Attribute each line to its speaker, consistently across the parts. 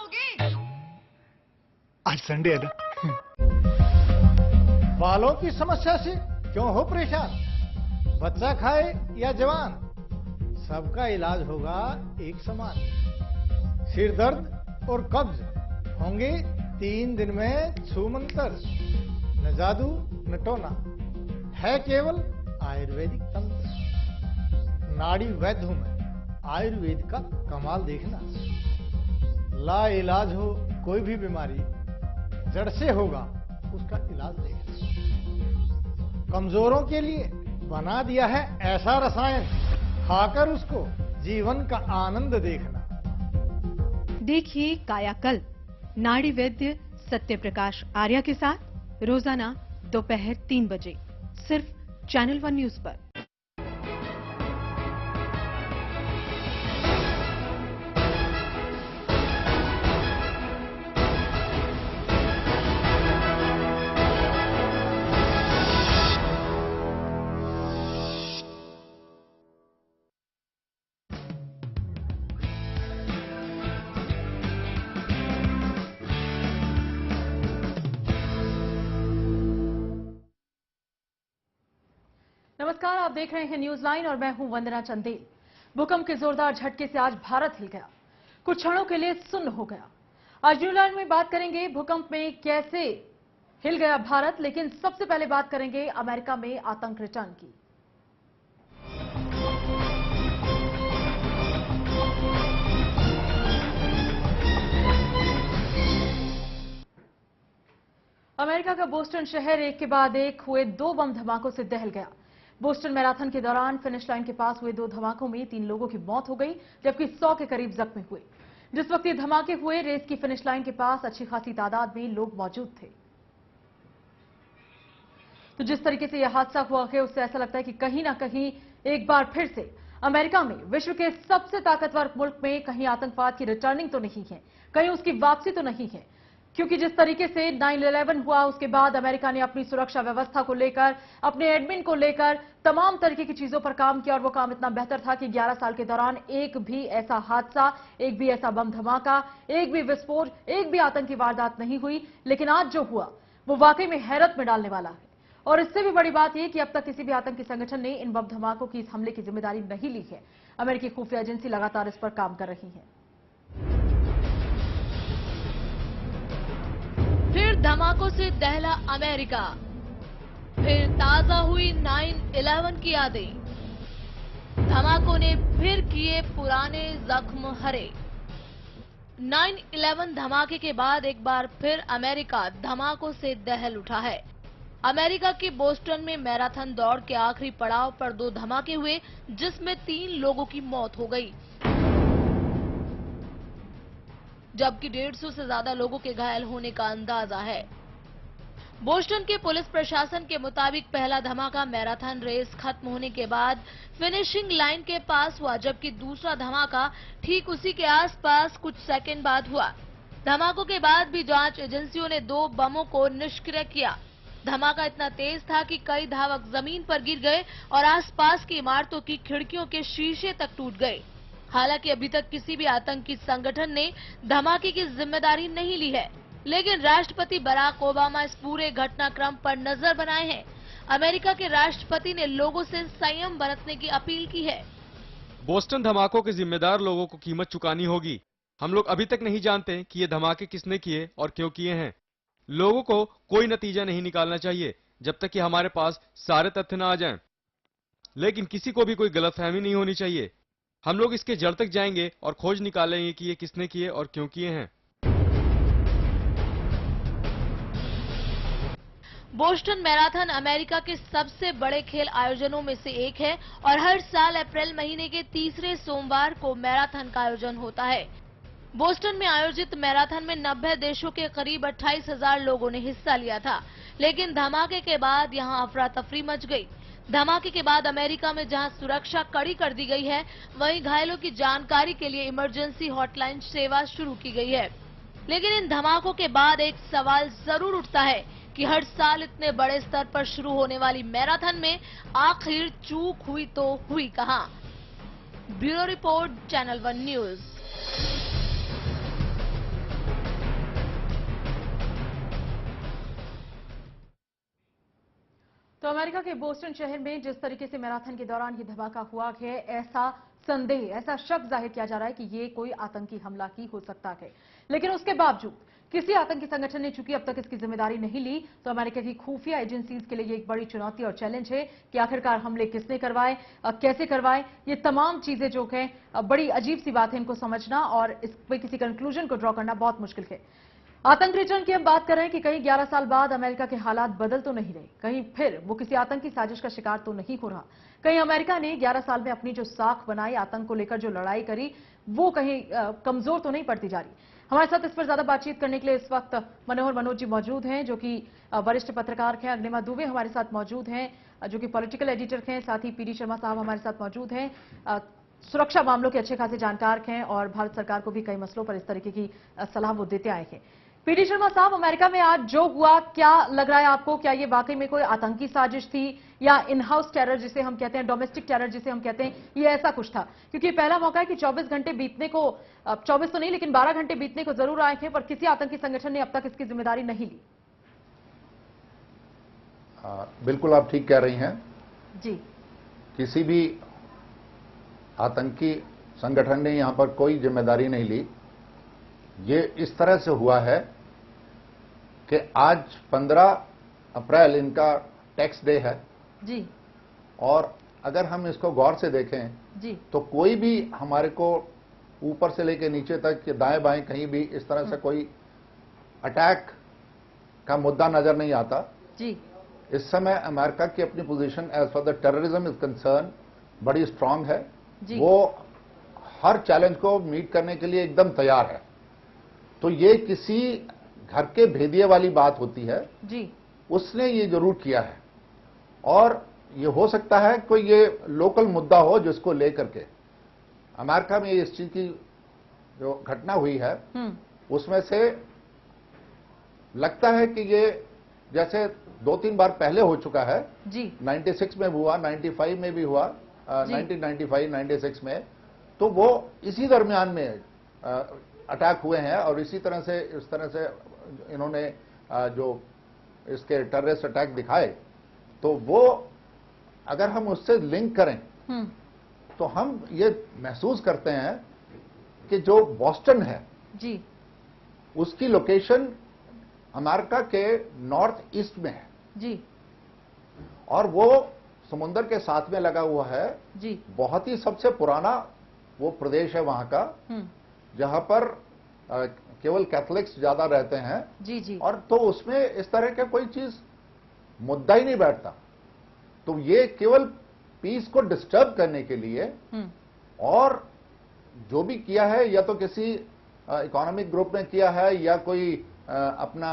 Speaker 1: होगे?
Speaker 2: आज संडे है ना। बालों की समस्या से क्यों हो परेशान? बच्चा खाए या जवान, सबका इलाज होगा एक समान। सिर दर्द और कब्ज होंगे 3 दिन में छूमंतर। न जादू न टोना, है केवल आयुर्वेदिक तंत्र। नाड़ी वैद्य हूं मैं, आयुर्वेद का कमाल देखना। ला इलाज हो कोई भी बीमारी, जड़ से होगा उसका इलाज देखना। कमजोरों के लिए बना दिया है ऐसा रसायन, खाकर उसको जीवन का आनंद देखना।
Speaker 3: देखिए कायाकल्प नाड़ी वैद्य सत्य प्रकाश आर्या के साथ रोजाना दोपहर 3 बजे सिर्फ चैनल 1 न्यूज पर।
Speaker 4: नमस्कार, आप देख रहे हैं न्यूज लाइन और मैं हूं वंदना चंदेल। भूकंप के जोरदार झटके से आज भारत हिल गया, कुछ क्षणों के लिए सुन्न हो गया। आज न्यूज लाइन में बात करेंगे भूकंप में कैसे हिल गया भारत, लेकिन सबसे पहले बात करेंगे अमेरिका में आतंक रिटर्न की। अमेरिका का बोस्टन शहर एक के बाद एक हुए 2 बम धमाकों से दहल गया। बोस्टन मैराथन के दौरान फिनिश लाइन के पास हुए 2 धमाकों में 3 लोगों की मौत हो गई, जबकि 100 के करीब जख्मी हुए। जिस वक्त ये धमाके हुए, रेस की फिनिश लाइन के पास अच्छी खासी तादाद में लोग मौजूद थे। तो जिस तरीके से यह हादसा हुआ है, उससे ऐसा लगता है कि कहीं ना कहीं एक बार फिर से अमेरिका में, विश्व के सबसे ताकतवर मुल्क में, कहीं आतंकवाद की रिटर्निंग तो नहीं है, कहीं उसकी वापसी तो नहीं है। क्योंकि जिस तरीके से 9/11 हुआ, उसके बाद अमेरिका ने अपनी सुरक्षा व्यवस्था को लेकर, अपने एडमिन को लेकर तमाम तरीके की चीजों पर काम किया और वो काम इतना बेहतर था कि 11 साल के दौरान एक भी ऐसा हादसा, एक भी ऐसा बम धमाका, एक भी विस्फोट, एक भी आतंकी वारदात नहीं हुई। लेकिन आज जो हुआ वो वाकई में हैरत में डालने वाला है। और इससे भी बड़ी बात यह कि अब तक किसी भी आतंकी संगठन ने इन बम धमाकों की, इस हमले की जिम्मेदारी नहीं ली है। अमेरिकी खुफिया एजेंसी लगातार इस पर काम कर रही है।
Speaker 5: फिर धमाकों से दहला अमेरिका, फिर ताजा हुई 9/11 की यादें। धमाकों ने फिर किए पुराने जख्म हरे। 9/11 धमाके के बाद एक बार फिर अमेरिका धमाकों से दहल उठा है। अमेरिका के बोस्टन में मैराथन दौड़ के आखिरी पड़ाव पर 2 धमाके हुए, जिसमें 3 लोगों की मौत हो गई, जबकि 150 से ज्यादा लोगों के घायल होने का अंदाजा है। बोस्टन के पुलिस प्रशासन के मुताबिक पहला धमाका मैराथन रेस खत्म होने के बाद फिनिशिंग लाइन के पास हुआ, जबकि दूसरा धमाका ठीक उसी के आसपास कुछ सेकंड बाद हुआ। धमाकों के बाद भी जांच एजेंसियों ने 2 बमों को निष्क्रिय किया। धमाका इतना तेज था कि कई धावक जमीन पर गिर गए और आसपास की इमारतों की खिड़कियों के शीशे तक टूट गए। हालांकि अभी तक किसी भी आतंकी संगठन ने धमाके की जिम्मेदारी नहीं ली है, लेकिन राष्ट्रपति बराक ओबामा इस पूरे घटनाक्रम पर नजर बनाए हैं। अमेरिका के राष्ट्रपति ने लोगों से संयम बरतने की अपील की है।
Speaker 6: बोस्टन धमाकों के जिम्मेदार लोगों को कीमत चुकानी होगी। हम लोग अभी तक नहीं जानते कि ये धमाके किसने किए और क्यों किए हैं। लोगों को कोई नतीजा नहीं निकालना चाहिए जब तक कि हमारे पास सारे तथ्य न आ जाएं। लेकिन किसी को भी कोई गलतफहमी नहीं होनी चाहिए। हम लोग इसके जड़ तक जाएंगे और खोज निकालेंगे कि ये किसने किए और क्यों किए हैं।
Speaker 5: बोस्टन मैराथन अमेरिका के सबसे बड़े खेल आयोजनों में से एक है और हर साल अप्रैल महीने के तीसरे सोमवार को मैराथन का आयोजन होता है। बोस्टन में आयोजित मैराथन में 90 देशों के करीब 28,000 लोगों ने हिस्सा लिया था, लेकिन धमाके के बाद यहां अफरा तफरी मच गई। धमाके के बाद अमेरिका में जहां सुरक्षा कड़ी कर दी गई है, वहीं घायलों की जानकारी के लिए इमरजेंसी हॉटलाइन सेवा शुरू की गई है। लेकिन इन धमाकों के बाद एक सवाल जरूर उठता है कि हर साल इतने बड़े स्तर पर शुरू होने वाली मैराथन में आखिर चूक हुई तो हुई कहां? Bureau report, channel 1 news.
Speaker 4: तो अमेरिका के बोस्टन शहर में जिस तरीके से मैराथन के दौरान ये धमाका हुआ है, ऐसा संदेह, ऐसा शक जाहिर किया जा रहा है कि ये कोई आतंकी हमला ही हो सकता है। लेकिन उसके बावजूद किसी आतंकी संगठन ने चूंकि अब तक इसकी जिम्मेदारी नहीं ली, तो अमेरिका की खुफिया एजेंसीज के लिए ये एक बड़ी चुनौती और चैलेंज है कि आखिरकार हमले किसने करवाए, कैसे करवाए। ये तमाम चीजें जो है बड़ी अजीब सी बात है, इनको समझना और इस पर किसी कंक्लूजन को ड्रॉ करना बहुत मुश्किल है। आतंक रिटर्न की हम बात कर रहे हैं कि कहीं 11 साल बाद अमेरिका के हालात बदल तो नहीं रहे, कहीं फिर वो किसी आतंकी साजिश का शिकार तो नहीं हो रहा, कहीं अमेरिका ने 11 साल में अपनी जो साख बनाई, आतंक को लेकर जो लड़ाई करी, वो कहीं कमजोर तो नहीं पड़ती जा रही। हमारे साथ इस पर ज्यादा बातचीत करने के लिए इस वक्त मनोहर मनोज जी मौजूद हैं, जो कि वरिष्ठ पत्रकार हैं। अग्निमा दुबे हमारे साथ मौजूद हैं, जो कि पॉलिटिकल एडिटर हैं। साथ ही पीडी शर्मा साहब हमारे साथ मौजूद हैं, सुरक्षा मामलों के अच्छे खासे जानकार हैं और भारत सरकार को भी कई मसलों पर इस तरीके की सलाह वो देते आए हैं। पीडी शर्मा साहब, अमेरिका में आज जो हुआ, क्या लग रहा है आपको? क्या ये वाकई में कोई आतंकी साजिश थी या इन हाउस टेरर जिसे हम कहते हैं, डोमेस्टिक टेरर जिसे हम कहते हैं, ये ऐसा कुछ था? क्योंकि पहला मौका है कि 24 घंटे बीतने को, 24 तो नहीं लेकिन 12 घंटे बीतने को जरूर आए हैं, पर किसी आतंकी संगठन ने अब तक इसकी जिम्मेदारी नहीं ली।
Speaker 1: बिल्कुल आप ठीक कह रही हैं
Speaker 4: जी।
Speaker 1: किसी भी आतंकी संगठन ने यहां पर कोई जिम्मेदारी नहीं ली। ये इस तरह से हुआ है कि आज 15 अप्रैल इनका टैक्स डे है
Speaker 4: जी,
Speaker 1: और अगर हम इसको गौर से देखें
Speaker 4: जी,
Speaker 1: तो कोई भी हमारे को ऊपर से लेकर नीचे तक दाएं बाएं कहीं भी इस तरह से कोई अटैक का मुद्दा नजर नहीं आता
Speaker 4: जी।
Speaker 1: इस समय अमेरिका की अपनी position as far the terrorism is concern बड़ी स्ट्रांग है
Speaker 4: जी।
Speaker 1: वो हर चैलेंज को मीट करने के लिए एकदम तैयार है। तो ये किसी घर के भेदिए वाली बात होती है
Speaker 4: जी,
Speaker 1: उसने ये जरूर किया है, और ये हो सकता है कोई ये लोकल मुद्दा हो जिसको लेकर के अमेरिका में इस चीज की जो घटना हुई है उसमें से लगता है कि ये जैसे 2-3 बार पहले हो चुका है
Speaker 4: जी।
Speaker 1: 96 में हुआ, 95 में भी हुआ, 1995-96 में, तो वो इसी दरमियान में अटैक हुए हैं और इस तरह से इन्होंने जो इसके टेररिस्ट अटैक दिखाए, तो वो अगर हम उससे लिंक करें तो हम ये महसूस करते हैं कि जो बॉस्टन है
Speaker 4: जी,
Speaker 1: उसकी लोकेशन अमेरिका के नॉर्थ ईस्ट में है
Speaker 4: जी,
Speaker 1: और वो समुंदर के साथ में लगा हुआ है
Speaker 4: जी।
Speaker 1: बहुत ही सबसे पुराना वो प्रदेश है वहां का जहां पर केवल कैथोलिक्स ज्यादा रहते हैं
Speaker 4: जी, जी।
Speaker 1: और तो उसमें इस तरह का कोई चीज मुद्दा ही नहीं बैठता। तो ये केवल पीस को डिस्टर्ब करने के लिए और जो भी किया है या तो किसी इकोनॉमिक ग्रुप ने किया है या कोई अपना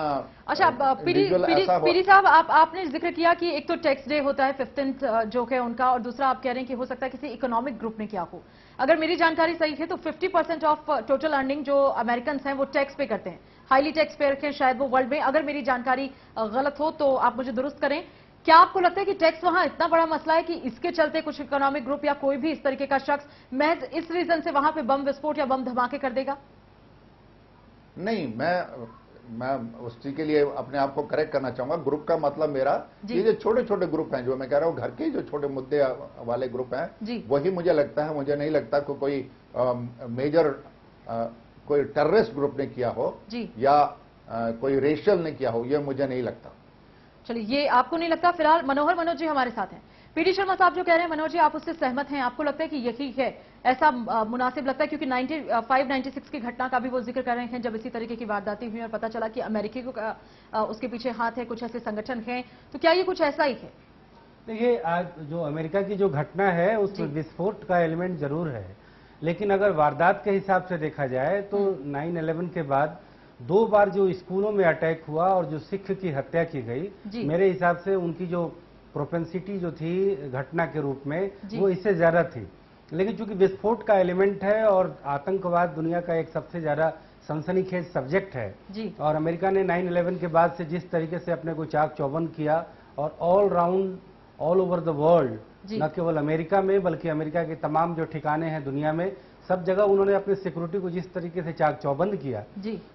Speaker 4: अच्छा, पीडी साहब, आपने जिक्र किया कि एक तो टैक्स डे होता है 15 जो है उनका, और दूसरा आप कह रहे हैं कि हो सकता है किसी इकोनॉमिक ग्रुप ने किया हो। अगर मेरी जानकारी सही है तो 50% ऑफ टोटल अर्निंग जो अमेरिकन हैं वो टैक्स पे करते हैं, हाईली टैक्स पेयर हैं शायद वो वर्ल्ड में। अगर मेरी जानकारी गलत हो तो आप मुझे दुरुस्त करें। क्या आपको लगता है कि टैक्स वहां इतना बड़ा मसला है कि इसके चलते कुछ इकोनॉमिक ग्रुप या कोई भी इस तरीके का शख्स महज इस रीजन से वहां पे बम विस्फोट या बम धमाके कर देगा?
Speaker 1: नहीं, मैं उस चीज के लिए अपने आप को करेक्ट करना चाहूंगा। ग्रुप का मतलब मेरा ये जो छोटे छोटे ग्रुप हैं, जो मैं कह रहा हूं घर के जो छोटे मुद्दे वाले ग्रुप हैं, वही मुझे लगता है। मुझे नहीं लगता कि कोई मेजर कोई टेररिस्ट ग्रुप ने किया हो या कोई रेशियल ने किया हो, ये मुझे नहीं लगता।
Speaker 4: चलिए, ये आपको नहीं लगता। फिलहाल मनोहर मनोज जी हमारे साथ हैं। पीडी शर्मा साहब जो कह रहे हैं, मनोज जी आप उससे सहमत हैं? आपको लगता है कि यही है, ऐसा मुनासिब लगता है? क्योंकि 95-96 की घटना का भी वो जिक्र कर रहे हैं जब इसी तरीके की वारदातें हुई और पता चला कि अमेरिकी को उसके पीछे हाथ है, कुछ ऐसे संगठन हैं। तो क्या ये कुछ ऐसा ही है?
Speaker 7: देखिए, आज जो अमेरिका की जो घटना है उसमें विस्फोट का एलिमेंट जरूर है, लेकिन अगर वारदात के हिसाब से देखा जाए तो 9/11 के बाद 2 बार जो स्कूलों में अटैक हुआ और जो सिख की हत्या की गई, मेरे हिसाब से उनकी जो प्रोपेंसिटी जो थी घटना के रूप में वो इससे ज्यादा थी। लेकिन चूंकि विस्फोट का एलिमेंट है और आतंकवाद दुनिया का एक सबसे ज्यादा सनसनीखेज सब्जेक्ट है, और अमेरिका ने 9/11 के बाद से जिस तरीके से अपने को चाक चौबंद किया और all round all over the world, न केवल अमेरिका में बल्कि अमेरिका के तमाम जो ठिकाने हैं दुनिया में, सब जगह उन्होंने अपनी सिक्योरिटी को जिस तरीके से चाक चौबंद किया,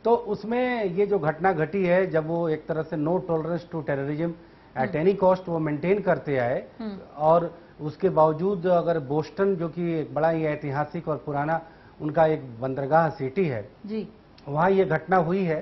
Speaker 7: तो उसमें ये जो घटना घटी है, जब वो एक तरह से no tolerance to terrorism at any cost वो मेंटेन करते आए। और उसके बावजूद अगर बोस्टन जो कि एक बड़ा ही ऐतिहासिक और पुराना उनका एक बंदरगाह सिटी है
Speaker 4: जी,
Speaker 7: वहाँ ये घटना हुई है,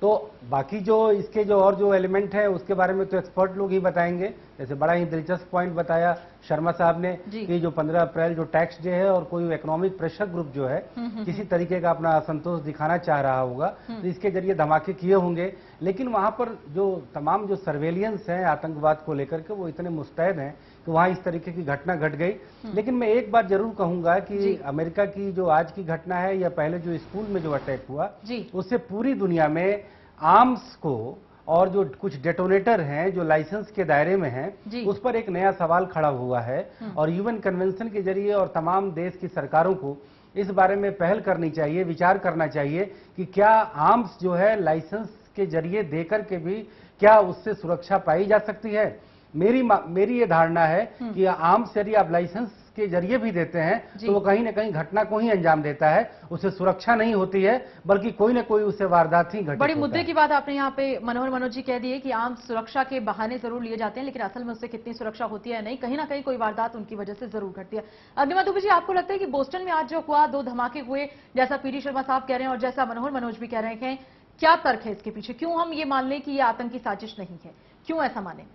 Speaker 7: तो बाकी जो इसके जो और जो एलिमेंट है उसके बारे में तो एक्सपर्ट लोग ही बताएंगे। जैसे बड़ा ही दिलचस्प पॉइंट बताया शर्मा साहब ने कि जो 15 अप्रैल जो टैक्स डे है और कोई इकोनॉमिक प्रेशर ग्रुप जो है किसी तरीके का अपना असंतोष दिखाना चाह रहा होगा, तो इसके जरिए धमाके किए होंगे। लेकिन वहां पर जो तमाम जो सर्वेलियंस है आतंकवाद को लेकर के वो इतने मुस्तैद हैं कि वहां इस तरीके की घटना घट गई। लेकिन मैं एक बात जरूर कहूंगा कि अमेरिका की जो आज की घटना है या पहले जो स्कूल में जो अटैक हुआ उससे पूरी दुनिया में आर्म्स को और जो कुछ डेटोनेटर हैं जो लाइसेंस के दायरे में हैं उस पर एक नया सवाल खड़ा हुआ है। और यूएन कन्वेंशन के जरिए और तमाम देश की सरकारों को इस बारे में पहल करनी चाहिए, विचार करना चाहिए कि क्या आर्म्स जो है लाइसेंस के जरिए देकर के भी क्या उससे सुरक्षा पाई जा सकती है। मेरी ये धारणा है कि आर्म्स यदि आप लाइसेंस के जरिए भी देते हैं तो वो कहीं ना कहीं घटना को ही अंजाम देता है, उससे सुरक्षा नहीं होती है बल्कि कोई ना कोई उससे वारदात ही घटित
Speaker 4: बड़ी मुद्दे की बात आपने यहाँ पे मनोहर जी कह दी है कि आम सुरक्षा के बहाने जरूर लिए जाते हैं, लेकिन असल में उससे कितनी सुरक्षा होती है नहीं, कहीं ना कहीं कोई वारदात उनकी वजह से जरूर घटती है। अग्निमा दुबे जी, आपको लगता है कि बोस्टन में आज जो हुआ 2 धमाके हुए, जैसा पीडी शर्मा साहब कह रहे हैं और जैसा मनोहर भी कह रहे हैं, क्या तर्क है इसके पीछे? क्यों हम ये मान लें कि ये आतंकी साजिश नहीं है, क्यों ऐसा माने?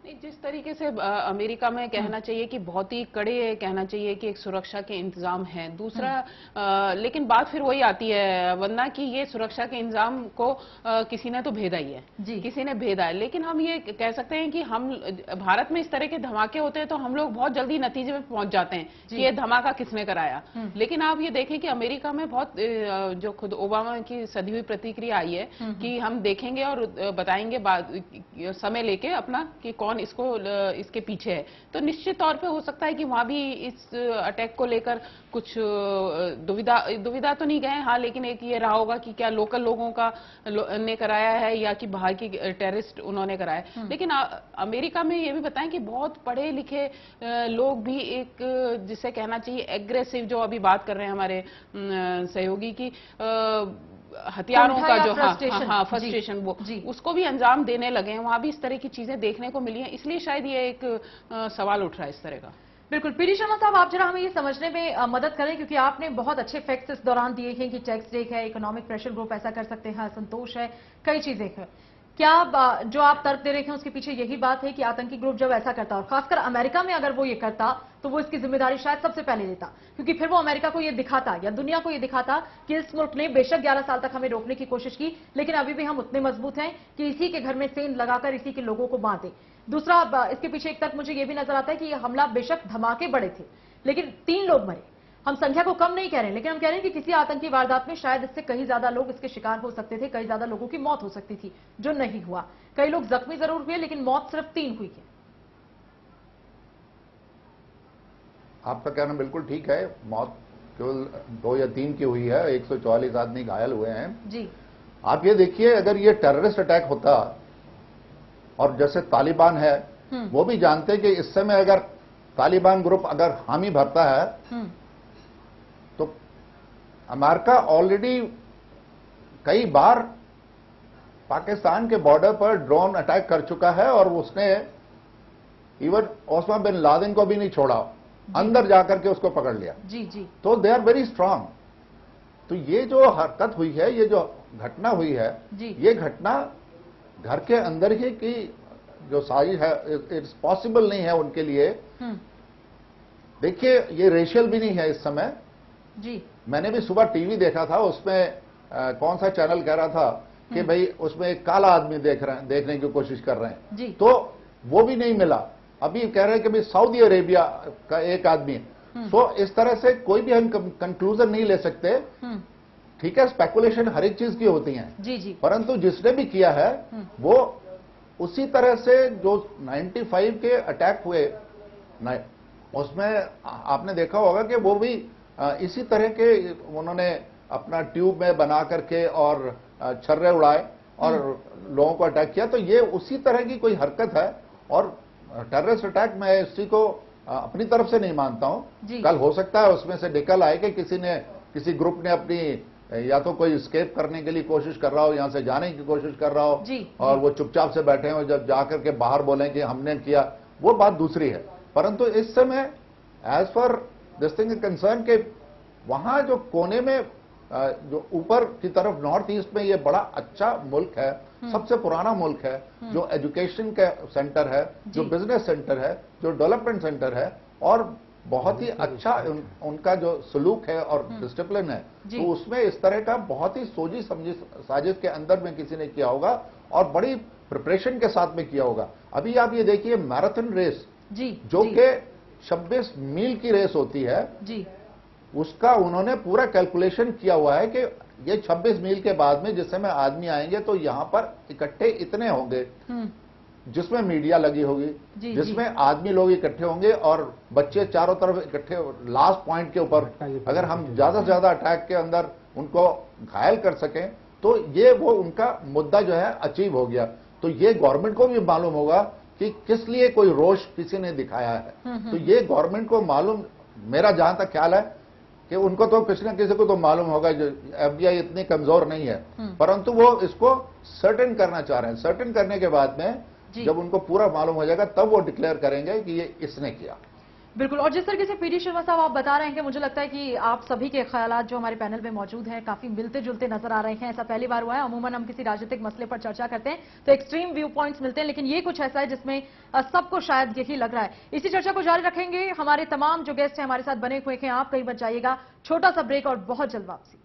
Speaker 8: नहीं, जिस तरीके से अमेरिका में कहना चाहिए कि बहुत ही कड़े कहना चाहिए कि एक सुरक्षा के इंतजाम है। दूसरा लेकिन बात फिर वही आती है वंदना कि ये सुरक्षा के इंतजाम को किसी ने तो भेदा ही है, किसी ने भेदा है। लेकिन हम ये कह सकते हैं कि हम भारत में इस तरह के धमाके होते हैं तो हम लोग बहुत जल्दी नतीजे में पहुंच जाते हैं कि ये धमाका किसने कराया। लेकिन आप ये देखें कि अमेरिका में बहुत जो खुद ओबामा की सदी हुई प्रतिक्रिया आई है कि हम देखेंगे और बताएंगे समय लेके अपना कि कौन इसके पीछे है। तो निश्चित तौर पे हो सकता है कि वहां भी इस अटैक को लेकर कुछ दुविधा तो नहीं गए, हाँ, लेकिन एक ये रहा होगा कि क्या लोकल लोगों का ने कराया है या कि बाहर की टेररिस्ट उन्होंने कराया। लेकिन अमेरिका में ये भी बताएं कि बहुत पढ़े लिखे लोग भी एक जिसे कहना चाहिए एग्रेसिव, जो अभी बात कर रहे हैं हमारे सहयोगी की हथियारों का जो फ्रस्ट्रेशन वो उसको भी अंजाम देने लगे हैं। वहां भी इस तरह की चीजें देखने को मिली हैं, इसलिए शायद ये एक सवाल उठ रहा है इस तरह का।
Speaker 4: बिल्कुल। पीडी शर्मा साहब, आप जरा हमें ये समझने में मदद करें, क्योंकि आपने बहुत अच्छे फैक्ट्स इस दौरान दिए हैं कि टैक्स रेट है, इकोनॉमिक प्रेशर ग्रुप ऐसा कर सकते हैं, असंतोष है, कई चीजें हैं। क्या जो आप तर्क दे रहे हैं उसके पीछे यही बात है कि आतंकी ग्रुप जब ऐसा करता और खासकर अमेरिका में अगर वो ये करता तो वो इसकी जिम्मेदारी शायद सबसे पहले लेता, क्योंकि फिर वो अमेरिका को ये दिखाता या दुनिया को ये दिखाता कि इस मुल्क ने बेशक 11 साल तक हमें रोकने की कोशिश की, लेकिन अभी भी हम उतने मजबूत हैं कि इसी के घर में सेंध लगाकर इसी के लोगों को मार दें। दूसरा, इसके पीछे एक तर्क मुझे ये भी नजर आता है कि ये हमला बेशक धमाके बड़े थे लेकिन 3 लोग मरे। हम संख्या को कम नहीं कह रहे हैं, लेकिन हम कह रहे हैं कि किसी आतंकी वारदात में शायद इससे कहीं ज्यादा लोग इसके शिकार हो सकते थे, कई ज्यादा लोगों की मौत हो सकती थी, जो नहीं हुआ। कई लोग जख्मी जरूर हुए लेकिन मौत सिर्फ 3 हुई है।
Speaker 1: आपका कहना बिल्कुल ठीक है, मौत केवल 2 या 3 की हुई है, 144 आदमी घायल हुए हैं जी। आप ये देखिए, अगर ये टेररिस्ट अटैक होता और जैसे तालिबान है वो भी जानते कि इस समय अगर तालिबान ग्रुप अगर हामी भरता है तो अमेरिका ऑलरेडी कई बार पाकिस्तान के बॉर्डर पर ड्रोन अटैक कर चुका है और उसने इवन ओसामा बिन लादेन को भी नहीं छोड़ा, अंदर जाकर के उसको पकड़ लिया जी जी। तो दे आर वेरी स्ट्रांग। तो ये जो हरकत हुई है, ये जो घटना हुई है, ये घटना घर के अंदर ही की जो साजिश है, इट्स पॉसिबल नहीं है उनके लिए। देखिए, ये रेशियल भी नहीं है इस समय जी। मैंने भी सुबह टीवी देखा था, उसमें कौन सा चैनल कह रहा था कि भाई उसमें एक काला आदमी देखने की कोशिश कर रहे हैं जी। तो वो भी नहीं मिला। अभी कह रहे हैं कि भाई सऊदी अरेबिया का एक आदमी। तो इस तरह से कोई भी हम कंक्लूजन नहीं ले सकते। ठीक है, स्पेकुलेशन हर एक चीज की होती है जी जी, परंतु जिसने भी किया है वो उसी तरह से जो 95 के अटैक हुए उसमें आपने देखा होगा कि वो भी इसी तरह के उन्होंने अपना ट्यूब में बना करके और छर्रे उड़ाए और लोगों को अटैक किया। तो ये उसी तरह की कोई हरकत है और टेररिस्ट अटैक मैं इसी को अपनी तरफ से नहीं मानता हूं। कल हो सकता है उसमें से निकल आए कि किसी ग्रुप ने अपनी या तो कोई स्केप करने के लिए कोशिश कर रहा हो, यहां से जाने की कोशिश कर रहा हो, और वो चुपचाप से बैठे हो, जब जाकर के बाहर बोलें कि हमने किया, वो बात दूसरी है। परंतु इस समय as for this thing concern के वहां जो कोने में जो ऊपर की तरफ नॉर्थ ईस्ट में ये बड़ा अच्छा मुल्क है, सबसे पुराना मुल्क है, जो एजुकेशन का सेंटर है, जो बिजनेस सेंटर है, जो डेवलपमेंट सेंटर है, और बहुत ही अच्छा उनका जो सलूक है और डिसिप्लिन है, तो उसमें इस तरह का बहुत ही सोची समझी साजिश के अंदर में किसी ने किया होगा और बड़ी प्रिपरेशन के साथ में किया होगा। अभी आप ये देखिए मैराथन रेस जो कि 26 मील की रेस होती है, उसका उन्होंने पूरा कैलकुलेशन किया हुआ है कि ये 26 मील के बाद में जिस समय आदमी आएंगे तो यहां पर इकट्ठे इतने होंगे, जिसमें मीडिया लगी होगी, जिसमें आदमी लोग इकट्ठे होंगे और बच्चे चारों तरफ इकट्ठे, लास्ट पॉइंट के ऊपर अगर हम ज्यादा से ज्यादा अटैक के अंदर उनको घायल कर सकें तो ये वो उनका मुद्दा जो है अचीव हो गया। तो ये गवर्नमेंट को भी मालूम होगा कि किस लिए कोई रोष किसी ने दिखाया है। तो ये गवर्नमेंट को मालूम, मेरा जहां तक ख्याल है कि उनको तो किसी न किसी को तो मालूम होगा, जो FBI इतनी कमजोर नहीं है, परंतु वो इसको सर्टेन करना चाह रहे हैं। सर्टेन करने के बाद में जब उनको पूरा मालूम हो जाएगा तब वो डिक्लेयर करेंगे कि ये इसने किया।
Speaker 4: बिल्कुल। और जिस तरीके से पीडी शर्मा साहब आप बता रहे हैं कि मुझे लगता है कि आप सभी के ख्यालात जो हमारे पैनल में मौजूद हैं काफी मिलते जुलते नजर आ रहे हैं। ऐसा पहली बार हुआ है, अमूमन हम किसी राजनीतिक मसले पर चर्चा करते हैं तो एक्सट्रीम व्यू पॉइंट्स मिलते हैं, लेकिन ये कुछ ऐसा है जिसमें सबको शायद यही लग रहा है। इसी चर्चा को जारी रखेंगे, हमारे तमाम जो गेस्ट हैं हमारे साथ बने हुए हैं, आप कहीं मत जाइएगा, छोटा सा ब्रेक और बहुत जल्द वापसी।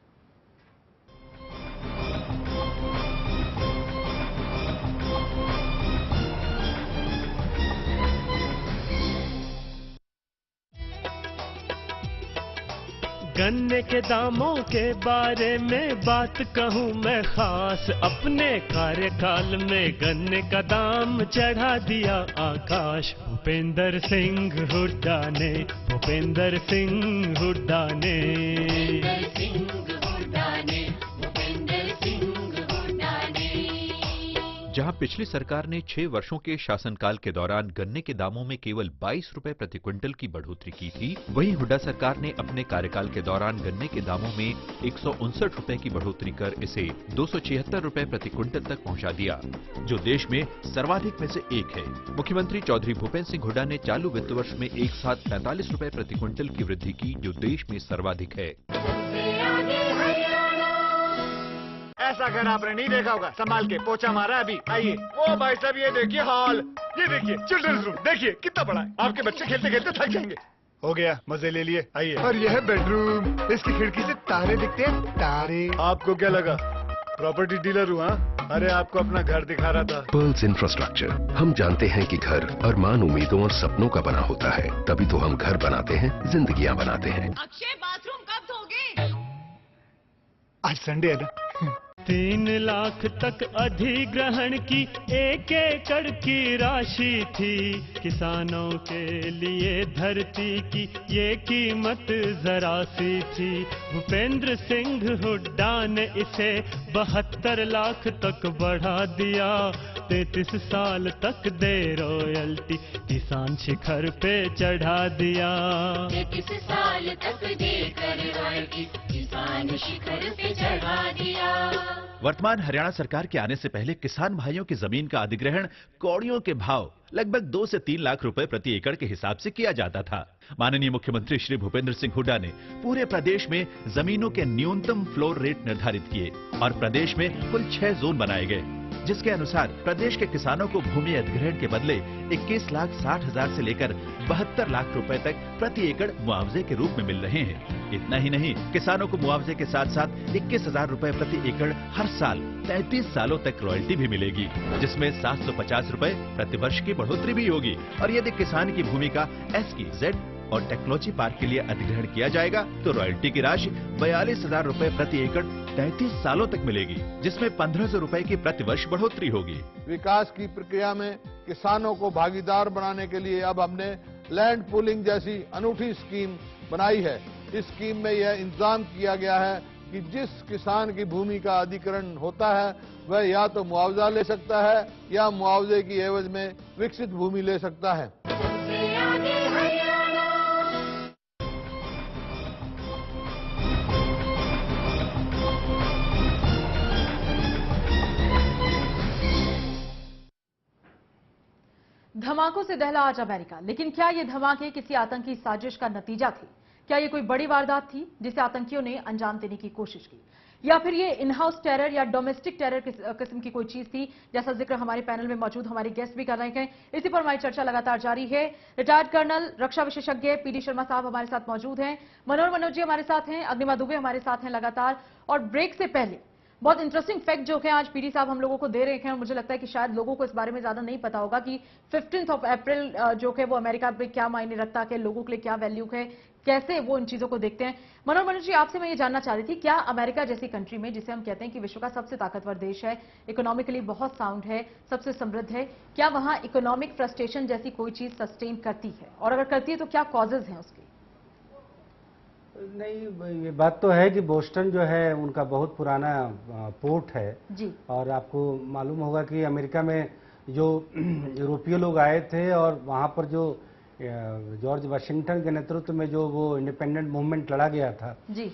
Speaker 9: गन्ने के दामों के बारे में बात कहूँ मैं खास, अपने कार्यकाल में गन्ने का दाम चढ़ा दिया आकाश। भूपेंद्र सिंह हुड्डा ने, भूपेंद्र सिंह हुड्डा ने,
Speaker 10: जहां पिछली सरकार ने 6 वर्षों के शासनकाल के दौरान गन्ने के दामों में केवल 22 रुपए प्रति क्विंटल की बढ़ोतरी की थी, वहीं हुड्डा सरकार ने अपने कार्यकाल के दौरान गन्ने के दामों में 159 रुपए की बढ़ोतरी कर इसे 276 रुपए प्रति क्विंटल तक पहुंचा दिया, जो देश में सर्वाधिक में से एक है। मुख्यमंत्री चौधरी भूपेंद्र सिंह हुड्डा ने चालू वित्त वर्ष में एक साथ 45 रुपए प्रति क्विंटल की वृद्धि की, जो देश में सर्वाधिक है।
Speaker 11: ऐसा घर आपने नहीं देखा होगा, संभाल के पोछा मारा अभी। आइए, ओ भाई साहब ये देखिए हॉल, ये देखिए चिल्ड्रंस रूम, देखिए कितना बड़ा है, आपके बच्चे खेलते खेलते थक जाएंगे। हो गया, मजे ले लिए, आइए। और यह है बेडरूम, इसकी खिड़की से तारे दिखते हैं, तारे। आपको क्या लगा प्रॉपर्टी डीलर हुआ? अरे आपको अपना घर दिखा रहा था।
Speaker 12: पर्ल्स इंफ्रास्ट्रक्चर, हम जानते हैं कि घर अरमान, उम्मीदों और सपनों का बना होता है, तभी तो हम घर बनाते हैं, जिंदगियां बनाते हैं।
Speaker 13: अक्षय बाथरूम कब धोगे?
Speaker 11: आज संडे है ना।
Speaker 9: 3 लाख तक अधिग्रहण की 1 एकड़ की राशि थी, किसानों के लिए धरती की ये कीमत जरा सी थी। भूपेंद्र सिंह हुड्डा ने इसे 72 लाख तक बढ़ा दिया, 33 साल तक दे रॉयल्टी, किसान शिखर पे चढ़ा दिया।
Speaker 13: 33 साल तक देकर रॉयल्टी, किसान शिखर पे चढ़ा दिया।
Speaker 10: वर्तमान हरियाणा सरकार के आने से पहले किसान भाइयों की जमीन का अधिग्रहण कौड़ियों के भाव लगभग 2 से 3 लाख रुपए प्रति एकड़ के हिसाब से किया जाता था। माननीय मुख्यमंत्री श्री भूपेंद्र सिंह हुड्डा ने पूरे प्रदेश में जमीनों के न्यूनतम फ्लोर रेट निर्धारित किए और प्रदेश में कुल 6 जोन बनाए गए, जिसके अनुसार प्रदेश के किसानों को भूमि अधिग्रहण के बदले 21,60,000 से लेकर 72 लाख रुपए तक प्रति एकड़ मुआवजे के रूप में मिल रहे हैं। इतना ही नहीं, किसानों को मुआवजे के साथ साथ 21,000 रुपए प्रति एकड़ हर साल 33 सालों तक रॉयल्टी भी मिलेगी, जिसमें 750 रुपए प्रति वर्ष की बढ़ोतरी भी होगी। और यदि किसान की भूमि का SEZ और टेक्नोलॉजी पार्क के लिए अधिग्रहण किया जाएगा तो रॉयल्टी की राशि 42,000 रुपए प्रति एकड़ 33 सालों तक मिलेगी, जिसमें 1,500 रुपए की प्रति वर्ष बढ़ोतरी होगी।
Speaker 14: विकास की प्रक्रिया में किसानों को भागीदार बनाने के लिए अब हमने लैंड पूलिंग जैसी अनूठी स्कीम बनाई है। इस स्कीम में यह इंतजाम किया गया है कि जिस किसान की भूमि का अधिग्रहण होता है वह या तो मुआवजा ले सकता है या मुआवजे की एवज में विकसित भूमि ले सकता है।
Speaker 4: धमाकों से दहला आज अमेरिका, लेकिन क्या ये धमाके किसी आतंकी साजिश का नतीजा थे? क्या ये कोई बड़ी वारदात थी जिसे आतंकियों ने अंजाम देने की कोशिश की, या फिर ये इन हाउस टेरर या डोमेस्टिक टेरर किस्म की कोई चीज थी, जैसा जिक्र हमारे पैनल में मौजूद हमारे गेस्ट भी कर रहे हैं। इसी पर हमारी चर्चा लगातार जारी है। रिटायर्ड कर्नल रक्षा विशेषज्ञ पीडी शर्मा साहब हमारे साथ मौजूद हैं, मनोज जी हमारे साथ हैं, अग्निमा दुबे हमारे साथ हैं लगातार। और ब्रेक से पहले बहुत इंटरेस्टिंग फैक्ट जो है आज पीडी साहब हम लोगों को दे रहे हैं, और मुझे लगता है कि शायद लोगों को इस बारे में ज्यादा नहीं पता होगा कि 15 अप्रैल जो है वो अमेरिका में क्या मायने रखता है, लोगों के लिए क्या वैल्यू है, कैसे वो इन चीजों को देखते हैं। मनोज जी, आपसे मैं ये जानना चाह रही थी, क्या अमेरिका जैसी कंट्री में, जिसे हम कहते हैं कि विश्व का सबसे ताकतवर देश है, इकोनॉमिकली बहुत साउंड है, सबसे समृद्ध है, क्या वहां इकोनॉमिक फ्रस्ट्रेशन जैसी कोई चीज सस्टेन करती है, और अगर करती है तो क्या कॉजेज हैं उसकी?
Speaker 7: नहीं, ये बात तो है कि बोस्टन जो है उनका बहुत पुराना पोर्ट है
Speaker 4: जी।
Speaker 7: और आपको मालूम होगा कि अमेरिका में जो यूरोपीय लोग आए थे और वहाँ पर जो जॉर्ज वाशिंगटन के नेतृत्व में जो वो इंडिपेंडेंट मूवमेंट लड़ा गया था
Speaker 4: जी,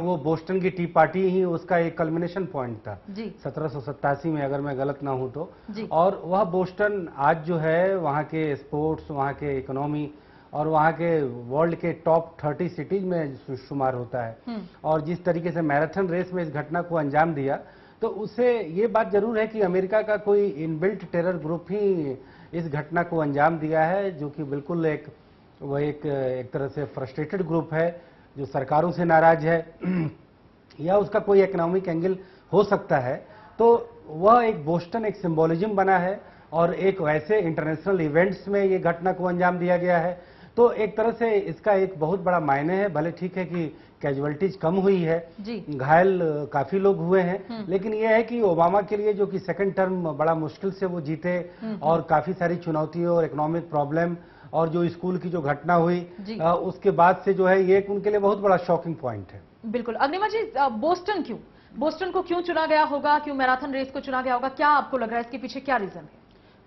Speaker 7: वो बोस्टन की टी पार्टी ही उसका एक कल्मिनेशन पॉइंट था
Speaker 4: जी।
Speaker 7: 1787 में, अगर मैं गलत ना हूं तो।
Speaker 4: जी।
Speaker 7: और वह बोस्टन आज जो है वहाँ के स्पोर्ट्स, वहाँ के इकोनॉमी और वहाँ के वर्ल्ड के टॉप 30 सिटीज में शुमार होता है। और जिस तरीके से मैराथन रेस में इस घटना को अंजाम दिया, तो उससे ये बात जरूर है कि अमेरिका का कोई इनबिल्ट टेरर ग्रुप ही इस घटना को अंजाम दिया है, जो कि बिल्कुल एक तरह से फ्रस्ट्रेटेड ग्रुप है, जो सरकारों से नाराज है या उसका कोई इकोनॉमिक एंगल हो सकता है। तो वह एक बोस्टन एक सिंबोलिज्म बना है और एक वैसे इंटरनेशनल इवेंट्स में ये घटना को अंजाम दिया गया है। तो एक तरह से इसका एक बहुत बड़ा मायने है। भले ठीक है कि कैजुअलिटीज कम हुई है, घायल काफी लोग हुए हैं, लेकिन यह है कि ओबामा के लिए, जो कि सेकंड टर्म बड़ा मुश्किल से वो जीते और काफी सारी चुनौतियों और इकोनॉमिक प्रॉब्लम और जो स्कूल की जो घटना हुई उसके बाद से जो है ये उनके लिए बहुत बड़ा शॉकिंग पॉइंट है।
Speaker 4: बिल्कुल। अग्निमा जी, बोस्टन को क्यों चुना गया होगा, क्यों मैराथन रेस को चुना गया होगा, क्या आपको लग रहा है इसके पीछे क्या रीजन है?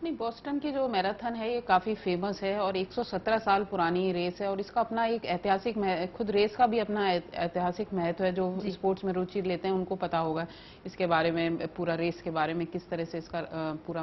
Speaker 8: नहीं, बोस्टन की जो मैराथन है ये काफी फेमस है और 117 साल पुरानी रेस है और इसका अपना एक ऐतिहासिक, खुद रेस का भी अपना ऐतिहासिक महत्व है। जो स्पोर्ट्स में रुचि लेते हैं उनको पता होगा इसके बारे में, पूरा रेस के बारे में किस तरह से इसका पूरा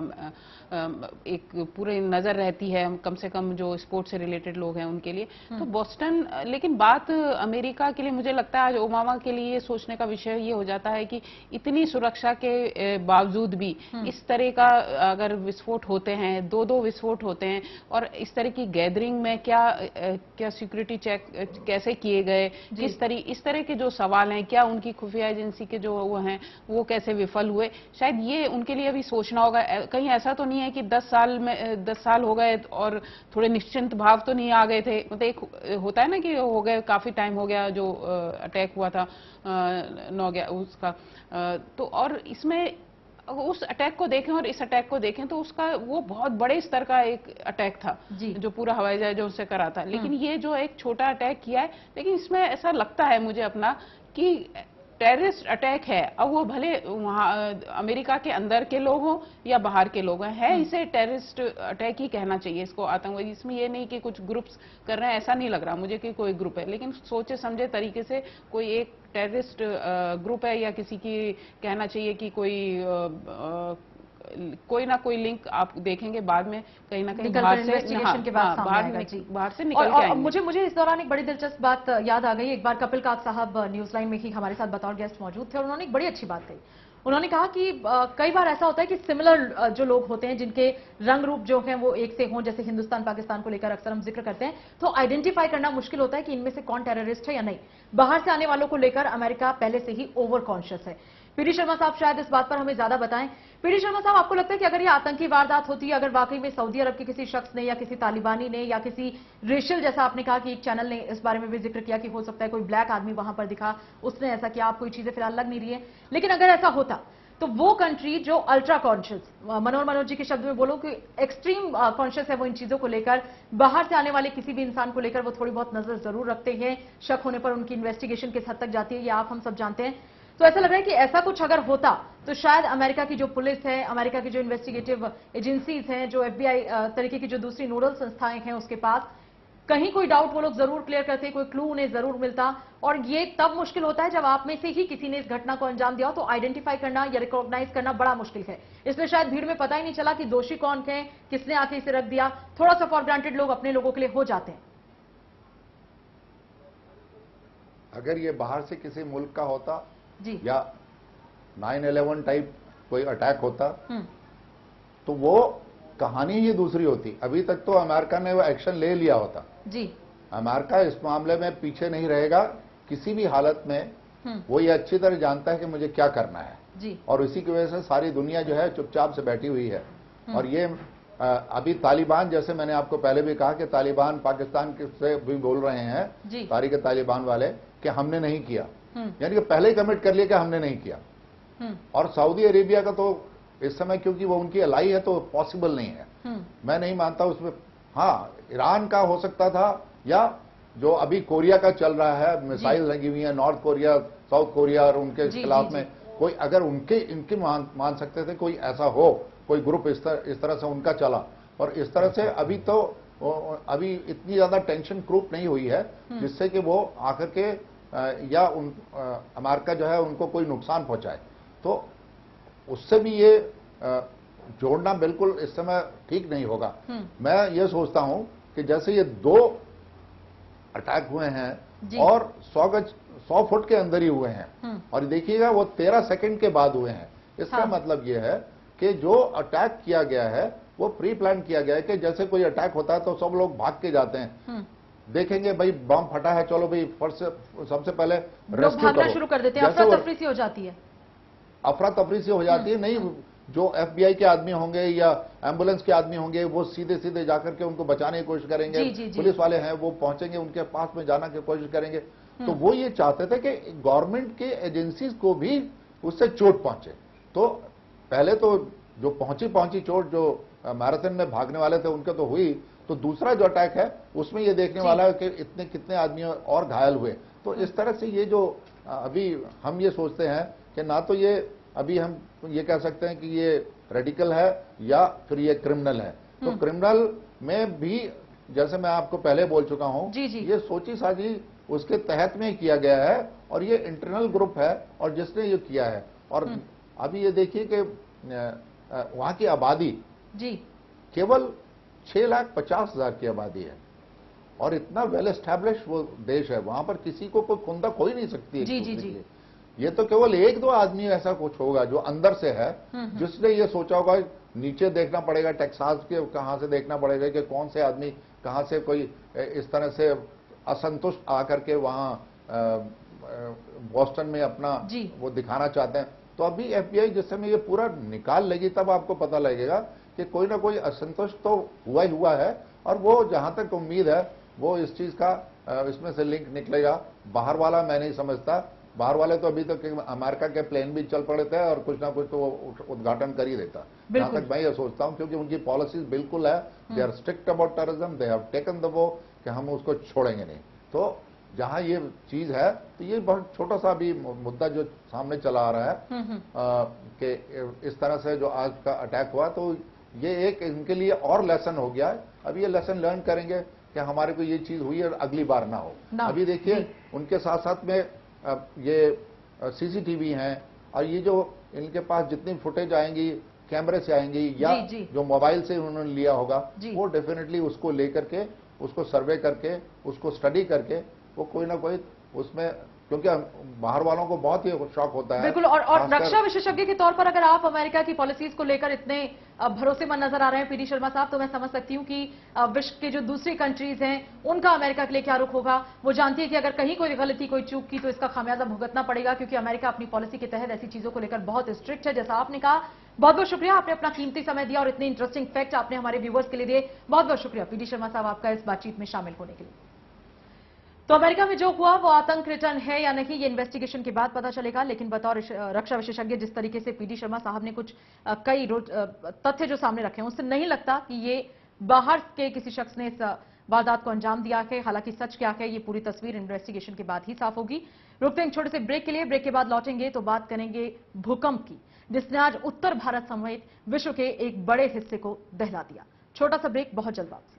Speaker 8: एक पूरी नजर रहती है, कम से कम जो स्पोर्ट्स से रिलेटेड लोग हैं उनके लिए। तो बोस्टन, लेकिन बात अमेरिका के लिए मुझे लगता है आज ओबामा के लिए सोचने का विषय ये हो जाता है कि इतनी सुरक्षा के बावजूद भी इस तरह का अगर विस्फोट होते हैं, दो विस्फोट होते हैं, और इस तरह की गैदरिंग में क्या सिक्योरिटी चेक कैसे किए गए, इस तरह के जो सवाल हैं, क्या उनकी खुफिया एजेंसी के जो वो हैं वो कैसे विफल हुए, शायद ये उनके लिए भी सोचना होगा। कहीं ऐसा तो नहीं है कि 10 साल हो गए और थोड़े निश्चिंत भाव तो नहीं आ गए थे। मतलब एक होता है ना कि हो गए, काफी टाइम हो गया जो अटैक हुआ था 9 उसका। तो और इसमें उस अटैक को देखें और इस अटैक को देखें तो उसका वो बहुत बड़े स्तर का एक अटैक था जो पूरा हवाई जहाज से करा था। लेकिन ये जो एक छोटा अटैक किया है, लेकिन इसमें ऐसा लगता है मुझे अपना कि टेररिस्ट अटैक है। अब वो भले वहाँ अमेरिका के अंदर के लोग हों या बाहर के लोग हैं, इसे टेररिस्ट अटैक ही कहना चाहिए इसको, आतंकवादी। इसमें ये नहीं कि कुछ ग्रुप्स कर रहे हैं, ऐसा नहीं लग रहा मुझे कि कोई ग्रुप है, लेकिन सोचे समझे तरीके से कोई एक टेररिस्ट ग्रुप है, या किसी की कहना चाहिए कि कोई ना कोई लिंक आप देखेंगे बाद में कहीं ना कहीं बाहर से निकल के आएंगे।
Speaker 4: मुझे इस दौरान एक बड़ी दिलचस्प बात याद आ गई। एक बार कपिल काक साहब न्यूज लाइन में ही हमारे साथ बतौर गेस्ट मौजूद थे और उन्होंने एक बड़ी अच्छी बात कही। उन्होंने कहा कि कई बार ऐसा होता है कि सिमिलर जो लोग होते हैं, जिनके रंग रूप जो हैं वो एक से हों, जैसे हिंदुस्तान पाकिस्तान को लेकर अक्सर हम जिक्र करते हैं, तो आइडेंटिफाई करना मुश्किल होता है कि इनमें से कौन टेररिस्ट है या नहीं। बाहर से आने वालों को लेकर अमेरिका पहले से ही ओवर कॉन्शियस है। पीडी शर्मा साहब शायद इस बात पर हमें ज्यादा बताएं। पीडी शर्मा साहब, आपको लगता है कि अगर ये आतंकी वारदात होती है, अगर वाकई में सऊदी अरब के किसी शख्स ने या किसी तालिबानी ने या किसी रेशियल, जैसा आपने कहा कि एक चैनल ने इस बारे में भी जिक्र किया कि हो सकता है कोई ब्लैक आदमी वहां पर दिखा, उसने ऐसा किया, आपको ये चीजें फिलहाल लग नहीं रही है, लेकिन अगर ऐसा होता तो वो कंट्री जो अल्ट्रा कॉन्शियस, मनोज जी के शब्द में बोलो कि एक्सट्रीम कॉन्शियस है वो इन चीजों को लेकर, बाहर से आने वाले किसी भी इंसान को लेकर वो थोड़ी बहुत नजर जरूर रखते हैं, शक होने पर उनकी इन्वेस्टिगेशन किस हद तक जाती है ये आप हम सब जानते हैं। तो ऐसा लग रहा है कि ऐसा कुछ अगर होता तो शायद अमेरिका की जो पुलिस है, अमेरिका की जो इन्वेस्टिगेटिव एजेंसीज हैं, जो FBI तरीके की जो दूसरी नोडल संस्थाएं हैं उसके पास कहीं कोई डाउट वो लोग जरूर क्लियर करते, कोई क्लू उन्हें जरूर मिलता। और ये तब मुश्किल होता है जब आप में से ही किसी ने इस घटना को अंजाम दिया हो, तो आइडेंटिफाई करना या रिकॉग्नाइज करना बड़ा मुश्किल है। इसलिए शायद भीड़ में पता ही नहीं चला कि दोषी कौन है, किसने आके इसे रख दिया। थोड़ा सा फॉर ग्रांटेड लोग अपने लोगों के लिए हो जाते हैं।
Speaker 1: अगर ये बाहर से किसी मुल्क का होता
Speaker 4: जी,
Speaker 1: या 9/11 टाइप कोई अटैक होता तो वो कहानी ही दूसरी होती। अभी तक तो अमेरिका ने वो एक्शन ले लिया होता
Speaker 4: जी।
Speaker 1: अमेरिका इस मामले में पीछे नहीं रहेगा किसी भी हालत में। वो ये अच्छी तरह जानता है कि मुझे क्या करना है
Speaker 4: जी।
Speaker 1: और इसी की वजह से सारी दुनिया जो है चुपचाप से बैठी हुई है। और ये अभी तालिबान, जैसे मैंने आपको पहले भी कहा कि तालिबान पाकिस्तान से भी बोल रहे हैं, तारीख तालिबान वाले, कि हमने नहीं किया, यानी कि पहले ही कमिट कर लिया कि हमने नहीं किया। और सऊदी अरेबिया का तो इस समय क्योंकि वो उनकी अलाई है तो पॉसिबल नहीं है। मैं नहीं मानता उसमें। हाँ, ईरान का हो सकता था, या जो अभी कोरिया का चल रहा है, मिसाइल लगी हुई है, नॉर्थ कोरिया, साउथ कोरिया, और उनके खिलाफ में कोई अगर इनके मान सकते थे कोई ऐसा हो, कोई ग्रुप इस तरह से उनका चला। और इस तरह से अभी इतनी ज्यादा टेंशन क्रूप नहीं हुई है जिससे कि वो आकर के या अमेरिका जो है उनको कोई नुकसान पहुंचाए। तो उससे भी ये जोड़ना बिल्कुल इस समय ठीक नहीं होगा। मैं ये सोचता हूं कि जैसे ये 2 अटैक हुए हैं और 100 फुट के अंदर ही हुए हैं, और देखिएगा वो 13 सेकंड के बाद हुए हैं। इसका मतलब ये है कि जो अटैक किया गया है वो प्री प्लान किया गया है, कि जैसे कोई अटैक होता है तो सब लोग भाग के जाते हैं, देखेंगे भाई बम फटा है, चलो भाई सबसे पहले रेस्क्यू
Speaker 4: भागना शुरू कर देते हैं, अफरा तफरी सी हो जाती है।
Speaker 1: अफरा तफरी से हो जाती है। नहीं, जो FBI के आदमी होंगे या एम्बुलेंस के आदमी होंगे वो सीधे सीधे जाकर के उनको बचाने की कोशिश करेंगे। पुलिस वाले हैं वो पहुंचेंगे, उनके पास में जाने की कोशिश करेंगे। तो वो ये चाहते थे कि गवर्नमेंट के एजेंसीज को भी उससे चोट पहुंचे। तो पहले तो जो पहुंची चोट जो मैराथन में भागने वाले थे उनके तो हुई, तो दूसरा जो अटैक है उसमें ये देखने वाला है कि इतने कितने आदमी और घायल हुए। तो इस तरह से ये जो अभी हम ये सोचते हैं कि ना तो ये अभी हम ये कह सकते हैं कि ये रेडिकल है या फिर ये क्रिमिनल है। तो क्रिमिनल में भी जैसे मैं आपको पहले बोल चुका हूं, ये सोची साजी उसके तहत में किया गया है और ये इंटरनल ग्रुप है और जिसने ये किया है। और अभी ये देखिए कि वहां की आबादी केवल 6,50,000 की आबादी है और इतना वेल एस्टैब्लिश वो देश है, वहां पर किसी को कोई कुंदा खोई नहीं सकती है। ये तो केवल 1-2 आदमी ऐसा कुछ होगा जो अंदर से है, जिसने ये सोचा होगा। नीचे देखना पड़ेगा, टेक्सास के कहां से देखना पड़ेगा कि कौन से आदमी कहां से कोई इस तरह से असंतुष्ट आकर के वहां बॉस्टन में अपना वो दिखाना चाहते हैं। तो अभी FBI जिस समय ये पूरा निकाल लेगी तब आपको पता लगेगा कि कोई ना कोई असंतुष्ट तो हुआ ही हुआ है। और वो जहां तक उम्मीद है वो इस चीज का इसमें से लिंक निकलेगा। बाहर वाला मैं नहीं समझता, बाहर वाले तो अभी तक अमेरिका के प्लेन भी चल पड़े थे और कुछ ना कुछ तो उद्घाटन कर ही देता, जहां तक मैं ये सोचता हूं, क्योंकि उनकी पॉलिसीज बिल्कुल है, they are strict about terrorism, they have taken the वो कि हम उसको छोड़ेंगे नहीं। तो जहां ये चीज है तो ये बहुत छोटा सा भी मुद्दा जो सामने चला आ रहा है कि इस तरह से जो आज का अटैक हुआ, तो ये एक इनके लिए और लेसन हो गया है। अब ये लेसन लर्न करेंगे कि हमारे को ये चीज हुई और अगली बार ना हो। अभी देखिए उनके साथ साथ में ये CCTV हैं और ये जो इनके पास जितनी फुटेज आएंगी कैमरे से आएंगी या जो मोबाइल से उन्होंने लिया होगा, वो डेफिनेटली उसको लेकर के उसको सर्वे करके उसको स्टडी करके वो कोई ना कोई उसमें, क्योंकि बाहर वालों को बहुत ही शौक होता है।
Speaker 4: बिल्कुल। और रक्षा विशेषज्ञ के तौर पर अगर आप अमेरिका की पॉलिसीज को लेकर इतने भरोसेमंद नजर आ रहे हैं PD शर्मा साहब, तो मैं समझ सकती हूं कि विश्व के जो दूसरी कंट्रीज हैं उनका अमेरिका के लिए क्या रुख होगा। वो जानती है कि अगर कहीं कोई गलती कोई चूक की तो इसका खामियाजा भुगतना पड़ेगा, क्योंकि अमेरिका अपनी पॉलिसी के तहत ऐसी चीजों को लेकर बहुत स्ट्रिक्ट है। जैसा आपने कहा, बहुत बहुत शुक्रिया, आपने अपना कीमती समय दिया और इतने इंटरेस्टिंग फैक्ट आपने हमारे व्यूवर्स के लिए दिए। बहुत बहुत शुक्रिया PD शर्मा साहब आपका इस बातचीत में शामिल होने के लिए। तो अमेरिका में जो हुआ वो आतंक रिटर्न है या नहीं, ये इन्वेस्टिगेशन के बाद पता चलेगा। लेकिन बतौर रक्षा विशेषज्ञ जिस तरीके से PD शर्मा साहब ने कुछ कई तथ्य जो सामने रखे हैं, उससे नहीं लगता कि ये बाहर के किसी शख्स ने इस वारदात को अंजाम दिया है। हालांकि सच क्या है ये पूरी तस्वीर इन्वेस्टिगेशन के बाद ही साफ होगी। रुकते हैं छोटे से ब्रेक के लिए, ब्रेक के बाद लौटेंगे तो बात करेंगे भूकंप की, जिसने आज उत्तर भारत समेत विश्व के एक बड़े हिस्से को दहला दिया। छोटा सा ब्रेक, बहुत जल्द वापसी।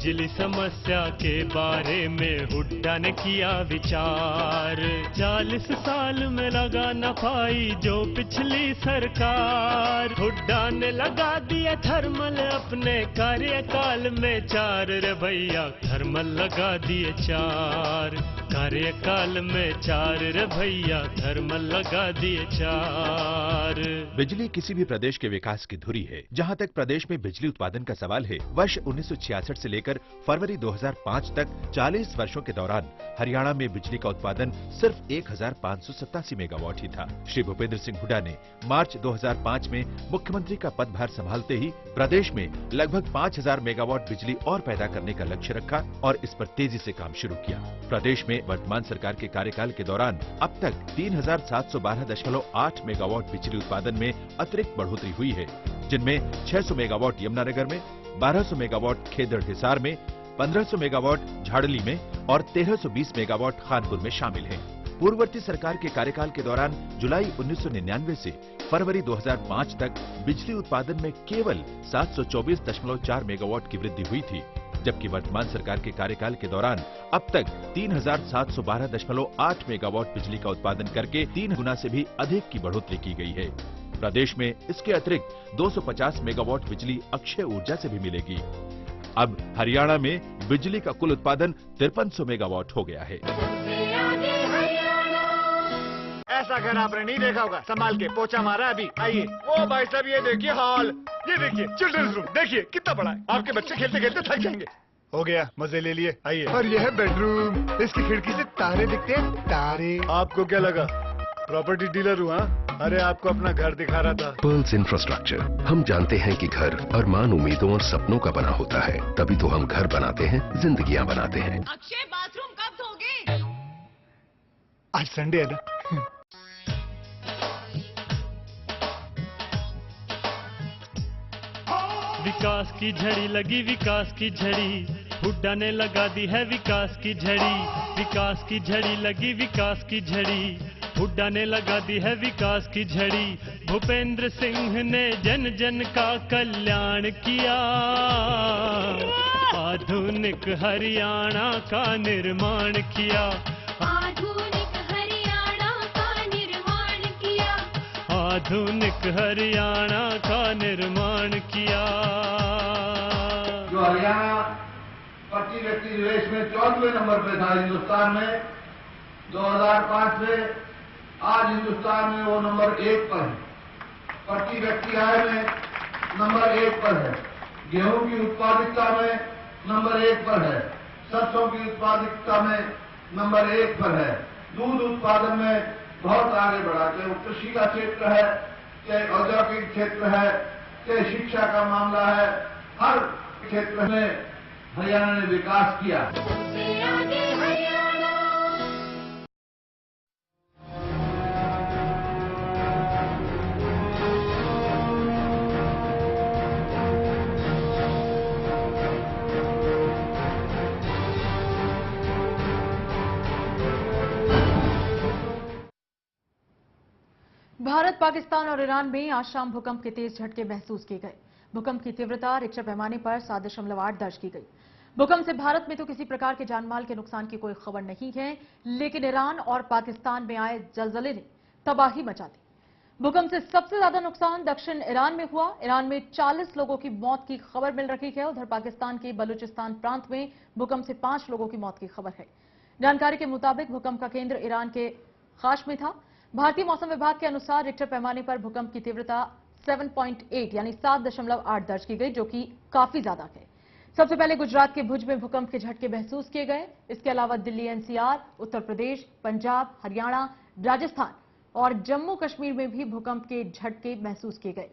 Speaker 9: बिजली समस्या के बारे में हुड्डा ने किया विचार। 40 साल में लगा न पाई जो पिछली सरकार। हुड्डा ने लगा दिया थर्मल अपने कार्यकाल में 4 रे भैया, थर्मल लगा दिए 4 कार्यकाल में 4 रे भैया, थर्मल लगा दिए 4।
Speaker 10: बिजली किसी भी प्रदेश के विकास की धुरी है। जहां तक प्रदेश में बिजली उत्पादन का सवाल है, वर्ष 1966 से लेकर फरवरी 2005 तक 40 वर्षों के दौरान हरियाणा में बिजली का उत्पादन सिर्फ 1587 मेगावाट ही था। श्री भूपेंद्र सिंह हुड्डा ने मार्च 2005 में मुख्यमंत्री का पदभार संभालते ही प्रदेश में लगभग 5000 मेगावाट बिजली और पैदा करने का लक्ष्य रखा और इस पर तेजी से काम शुरू किया। प्रदेश में वर्तमान सरकार के कार्यकाल के दौरान अब तक 3712.8 मेगावाट बिजली उत्पादन में अतिरिक्त बढ़ोतरी हुई है, जिनमें 600 मेगावाट यमुनानगर में, 1200 मेगावाट खेदड़ हिसार में, 1500 मेगावाट झाड़ली में और 1320 मेगावाट खानपुर में शामिल है। पूर्ववर्ती सरकार के कार्यकाल के दौरान जुलाई 1999 से फरवरी 2005 तक बिजली उत्पादन में केवल 724.4 मेगावाट की वृद्धि हुई थी, जबकि वर्तमान सरकार के कार्यकाल के दौरान अब तक 3712.8 मेगावाट बिजली का उत्पादन करके 3 गुना से भी अधिक की बढ़ोतरी की गई है। प्रदेश में इसके अतिरिक्त 250 मेगावाट बिजली अक्षय ऊर्जा से भी मिलेगी। अब हरियाणा में बिजली का कुल उत्पादन 5300 मेगावाट हो गया है।
Speaker 11: ऐसा घर आपने नहीं देखा होगा, संभाल के पोछा मारा अभी। आइए, ओ भाई साहब ये देखिए हॉल, ये देखिए चिल्ड्रंस रूम, देखिए कितना बड़ा है। आपके बच्चे खेलते खेलते थक जाएंगे। हो गया, मजे ले लिए। आइए, और ये है बेडरूम, इसकी खिड़की से तारे दिखते हैं, तारे। आपको क्या लगा प्रॉपर्टी डीलर हुआ? अरे आपको अपना घर दिखा रहा था।
Speaker 12: पर्ल्स इंफ्रास्ट्रक्चर, हम जानते हैं कि घर अरमान, उम्मीदों और सपनों का बना होता है, तभी तो हम घर बनाते हैं, जिंदगियां बनाते हैं।
Speaker 13: अक्षय बाथरूम कब धोगे?
Speaker 11: आज संडे है ना।
Speaker 9: विकास की झड़ी लगी, विकास की झड़ी, हुड्डा ने लगा दी है विकास की झड़ी। विकास की झड़ी लगी, विकास की झड़ी, हुड्डा ने लगा दी है विकास की झड़ी। भूपेंद्र सिंह ने जन जन का कल्याण किया, आधुनिक हरियाणा का निर्माण किया।
Speaker 13: आधुनिक हरियाणा का निर्माण किया।
Speaker 9: आधुनिक हरियाणा का निर्माण किया।
Speaker 14: जो हरियाणा प्रति व्यक्ति निवेश में 14वें नंबर पे था हिंदुस्तान में 2005 में, आज हिंदुस्तान में वो नंबर 1 पर है। प्रति व्यक्ति आय में नंबर 1 पर है। गेहूं की उत्पादकता में नंबर 1 पर है। सरसों की उत्पादकता में नंबर 1 पर है। दूध उत्पादन में बहुत आगे बढ़ा, चाहे वो कृषि का क्षेत्र है, चाहे औद्योगिक क्षेत्र है, चाहे शिक्षा का मामला है, हर क्षेत्र में हरियाणा ने विकास किया।
Speaker 4: भारत, पाकिस्तान और ईरान में आज शाम भूकंप के तेज झटके महसूस किए गए। भूकंप की तीव्रता रिक्टर पैमाने पर 7.8 दर्ज की गई। भूकंप से भारत में तो किसी प्रकार के जानमाल के नुकसान की कोई खबर नहीं है, लेकिन ईरान और पाकिस्तान में आए जलजले ने तबाही मचा दी। भूकंप से सबसे ज्यादा नुकसान दक्षिण ईरान में हुआ। ईरान में 40 लोगों की मौत की खबर मिल रही है। उधर पाकिस्तान के बलूचिस्तान प्रांत में भूकंप से 5 लोगों की मौत की खबर है। जानकारी के मुताबिक भूकंप का केंद्र ईरान के खाश में था। भारतीय मौसम विभाग के अनुसार रिक्टर पैमाने पर भूकंप की तीव्रता 7.8 यानी 7.8 दर्ज की गई, जो कि काफी ज्यादा है। सबसे पहले गुजरात के भुज में भूकंप के झटके महसूस किए गए। इसके अलावा दिल्ली, एनसीआर, उत्तर प्रदेश, पंजाब, हरियाणा, राजस्थान और जम्मू कश्मीर में भी भूकंप के झटके महसूस किए गए।